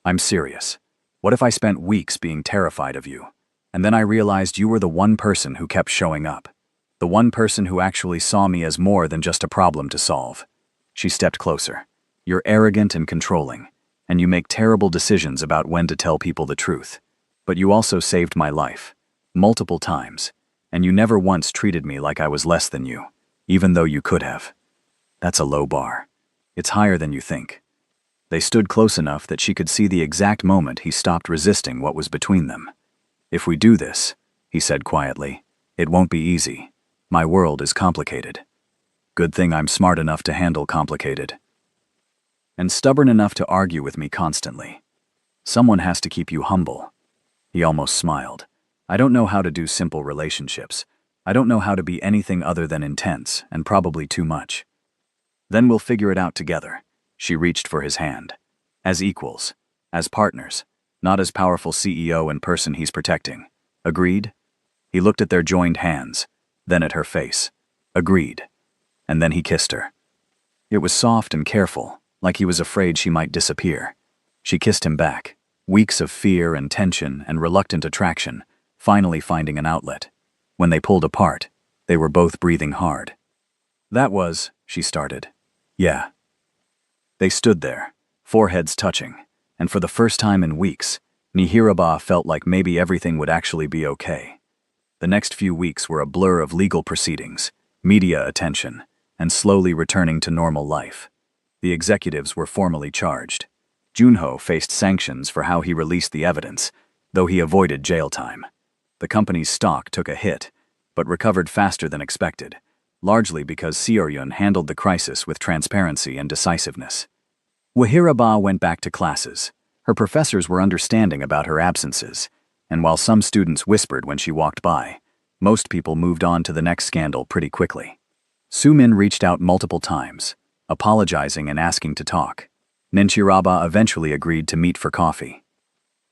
I'm serious. What if I spent weeks being terrified of you, and then I realized you were the one person who kept showing up? The one person who actually saw me as more than just a problem to solve. She stepped closer. You're arrogant and controlling, and you make terrible decisions about when to tell people the truth. But you also saved my life, multiple times, and you never once treated me like I was less than you, even though you could have. That's a low bar. It's higher than you think. They stood close enough that she could see the exact moment he stopped resisting what was between them. If we do this, he said quietly, it won't be easy. My world is complicated. Good thing I'm smart enough to handle complicated. And stubborn enough to argue with me constantly. Someone has to keep you humble. He almost smiled. I don't know how to do simple relationships. I don't know how to be anything other than intense, and probably too much. Then we'll figure it out together. She reached for his hand. As equals. As partners. Not as powerful CEO and person he's protecting. Agreed? He looked at their joined hands, then at her face. Agreed. And then he kissed her. It was soft and careful, like he was afraid she might disappear. She kissed him back. Weeks of fear and tension and reluctant attraction, finally finding an outlet. When they pulled apart, they were both breathing hard. That was, she started. Yeah. They stood there, foreheads touching, and for the first time in weeks, Nihiraba felt like maybe everything would actually be okay. The next few weeks were a blur of legal proceedings, media attention, and slowly returning to normal life. The executives were formally charged. Junho faced sanctions for how he released the evidence, though he avoided jail time. The company's stock took a hit, but recovered faster than expected, largely because Seoryun handled the crisis with transparency and decisiveness. Wahiraba went back to classes. Her professors were understanding about her absences, and while some students whispered when she walked by, most people moved on to the next scandal pretty quickly. Sumin reached out multiple times, apologizing and asking to talk. Ninchiraba eventually agreed to meet for coffee.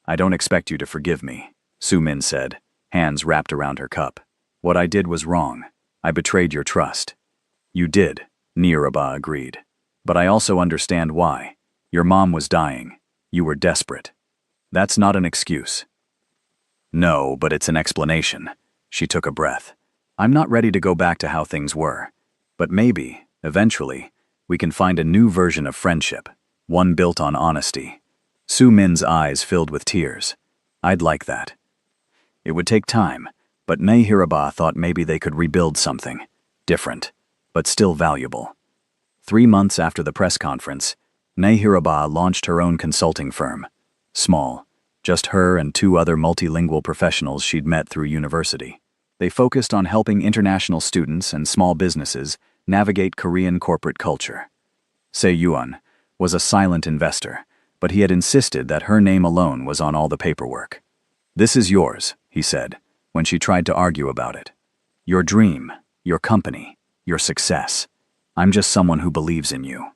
I don't expect you to forgive me, Sumin said, hands wrapped around her cup. What I did was wrong. I betrayed your trust. You did, Niraba agreed. But I also understand why. Your mom was dying. You were desperate. That's not an excuse. No, but it's an explanation. She took a breath. I'm not ready to go back to how things were. But maybe, eventually, we can find a new version of friendship, one built on honesty. Su Min's eyes filled with tears. I'd like that. It would take time, but Nehiraba thought maybe they could rebuild something. Different, but still valuable. 3 months after the press conference, Nehiraba launched her own consulting firm. Small, just her and 2 other multilingual professionals she'd met through university. They focused on helping international students and small businesses navigate Korean corporate culture. Se-Yuan was a silent investor, but he had insisted that her name alone was on all the paperwork. This is yours, he said, when she tried to argue about it. Your dream, your company, your success. I'm just someone who believes in you.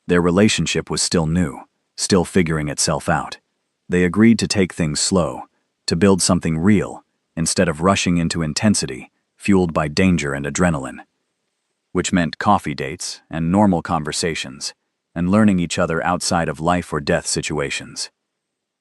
Their relationship was still new, still figuring itself out. They agreed to take things slow, to build something real, instead of rushing into intensity, fueled by danger and adrenaline. Which meant coffee dates and normal conversations, and learning each other outside of life or death situations.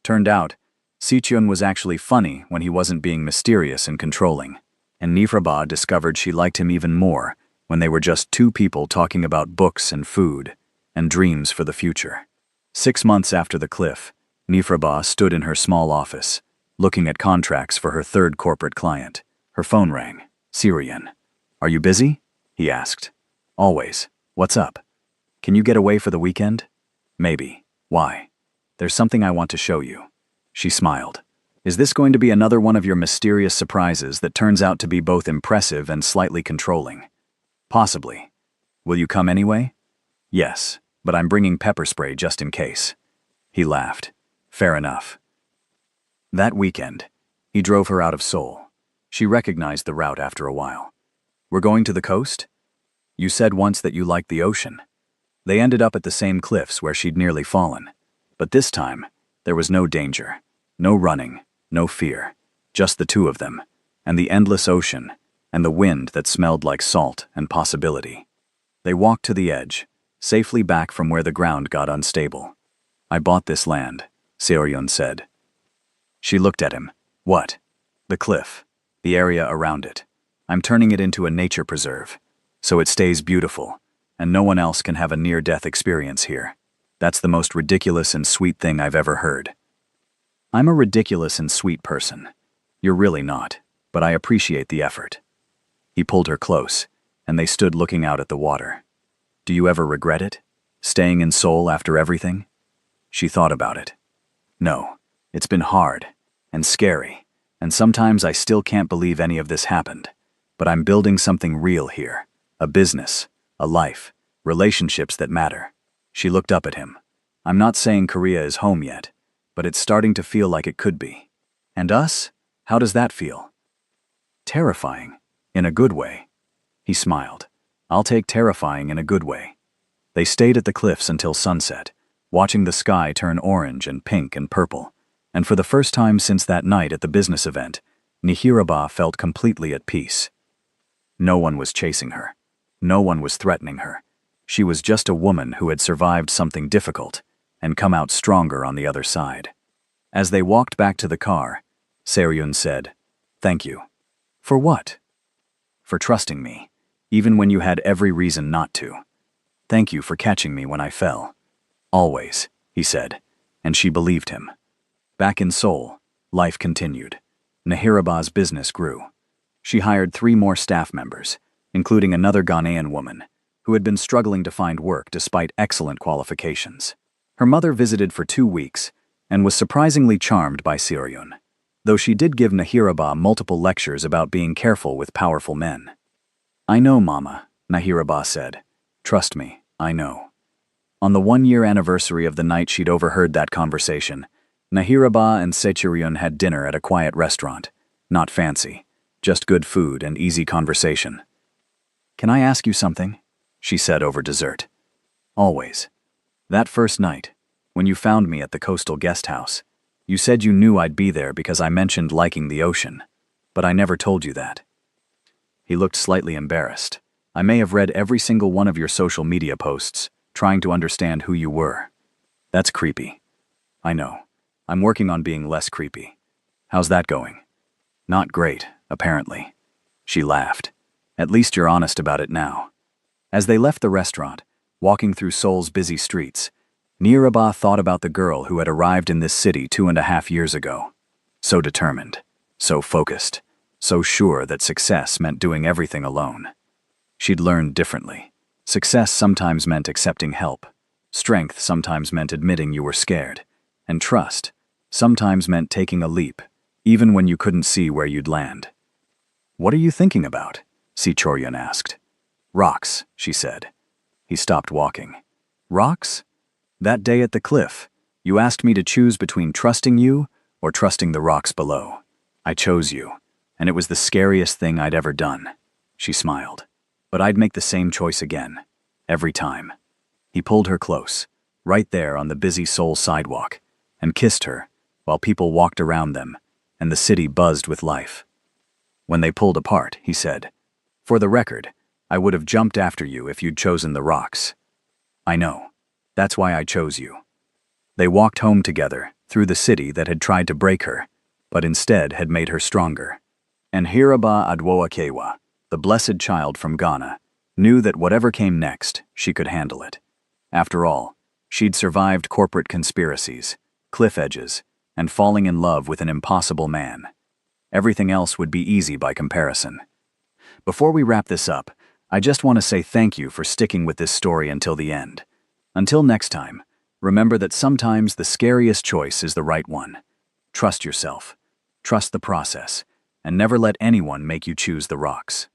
Turned out, Sichun was actually funny when he wasn't being mysterious and controlling, and Nifraba discovered she liked him even more when they were just 2 people talking about books and food, and dreams for the future. 6 months after the cliff, Nifraba stood in her small office, looking at contracts for her 3rd corporate client. Her phone rang. Syrian. Are you busy? He asked. Always. What's up? Can you get away for the weekend? Maybe. Why? There's something I want to show you. She smiled. Is this going to be another one of your mysterious surprises that turns out to be both impressive and slightly controlling? Possibly. Will you come anyway? Yes, but I'm bringing pepper spray just in case. He laughed. Fair enough. That weekend, he drove her out of Seoul. She recognized the route after a while. We're going to the coast? You said once that you liked the ocean. They ended up at the same cliffs where she'd nearly fallen. But this time, There was no danger, no running, no fear, just the two of them, and the endless ocean, and the wind that smelled like salt and possibility. They walked to the edge, safely back from where the ground got unstable. "I bought this land," Seoryun said. She looked at him. "What?" "The cliff, the area around it. I'm turning it into a nature preserve, so it stays beautiful, and no one else can have a near-death experience here. That's the most ridiculous and sweet thing I've ever heard." "I'm a ridiculous and sweet person. You're really not, but I appreciate the effort." He pulled her close, and they stood looking out at the water. "Do you ever regret it? Staying in Seoul after everything?" She thought about it. "No, it's been hard and scary, and sometimes I still can't believe any of this happened. But I'm building something real here, a business, a life, relationships that matter." She looked up at him. "I'm not saying Korea is home yet, but it's starting to feel like it could be. And us? How does that feel?" "Terrifying, in a good way." He smiled. "I'll take terrifying in a good way." They stayed at the cliffs until sunset, watching the sky turn orange and pink and purple, and for the first time since that night at the business event, Nihiraba felt completely at peace. No one was chasing her. No one was threatening her. She was just a woman who had survived something difficult and come out stronger on the other side. As they walked back to the car, Seoryun said, "Thank you." "For what?" "For trusting me, even when you had every reason not to. Thank you for catching me when I fell." "Always," he said, and she believed him. Back in Seoul, life continued. Nihiraba's business grew. She hired 3 more staff members, including another Ghanaian woman, who had been struggling to find work despite excellent qualifications. Her mother visited for 2 weeks and was surprisingly charmed by Seoryun, though she did give Nihiraba multiple lectures about being careful with powerful men. "I know, Mama," Nihiraba said. "Trust me, I know." On the 1-year anniversary of the night she'd overheard that conversation, Nihiraba and Seoryun had dinner at a quiet restaurant. Not fancy, just good food and easy conversation. "Can I ask you something?" she said over dessert. "Always. That first night, when you found me at the coastal guest house, you said you knew I'd be there because I mentioned liking the ocean, but I never told you that." He looked slightly embarrassed. "I may have read every single one of your social media posts, trying to understand who you were." "That's creepy." "I know. I'm working on being less creepy. How's that going?" "Not great, apparently." She laughed. "At least you're honest about it now." As they left the restaurant, walking through Seoul's busy streets, Nihiraba thought about the girl who had arrived in this city 2.5 years ago. So determined, so focused, so sure that success meant doing everything alone. She'd learned differently. Success sometimes meant accepting help. Strength sometimes meant admitting you were scared. And trust sometimes meant taking a leap, even when you couldn't see where you'd land. "What are you thinking about?" Seoryun asked. "Rocks," she said. He stopped walking. "Rocks? That day at the cliff, you asked me to choose between trusting you or trusting the rocks below. I chose you, and it was the scariest thing I'd ever done." She smiled. "But I'd make the same choice again, every time." He pulled her close, right there on the busy Seoul sidewalk, and kissed her while people walked around them and the city buzzed with life. When they pulled apart, he said, "For the record, I would have jumped after you if you'd chosen the rocks." "I know. That's why I chose you." They walked home together through the city that had tried to break her, but instead had made her stronger. And Nihiraba Adwoakewa, the blessed child from Ghana, knew that whatever came next, she could handle it. After all, she'd survived corporate conspiracies, cliff edges, and falling in love with an impossible man. Everything else would be easy by comparison. Before we wrap this up, I just want to say thank you for sticking with this story until the end. Until next time, remember that sometimes the scariest choice is the right one. Trust yourself, trust the process, and never let anyone make you choose the rocks.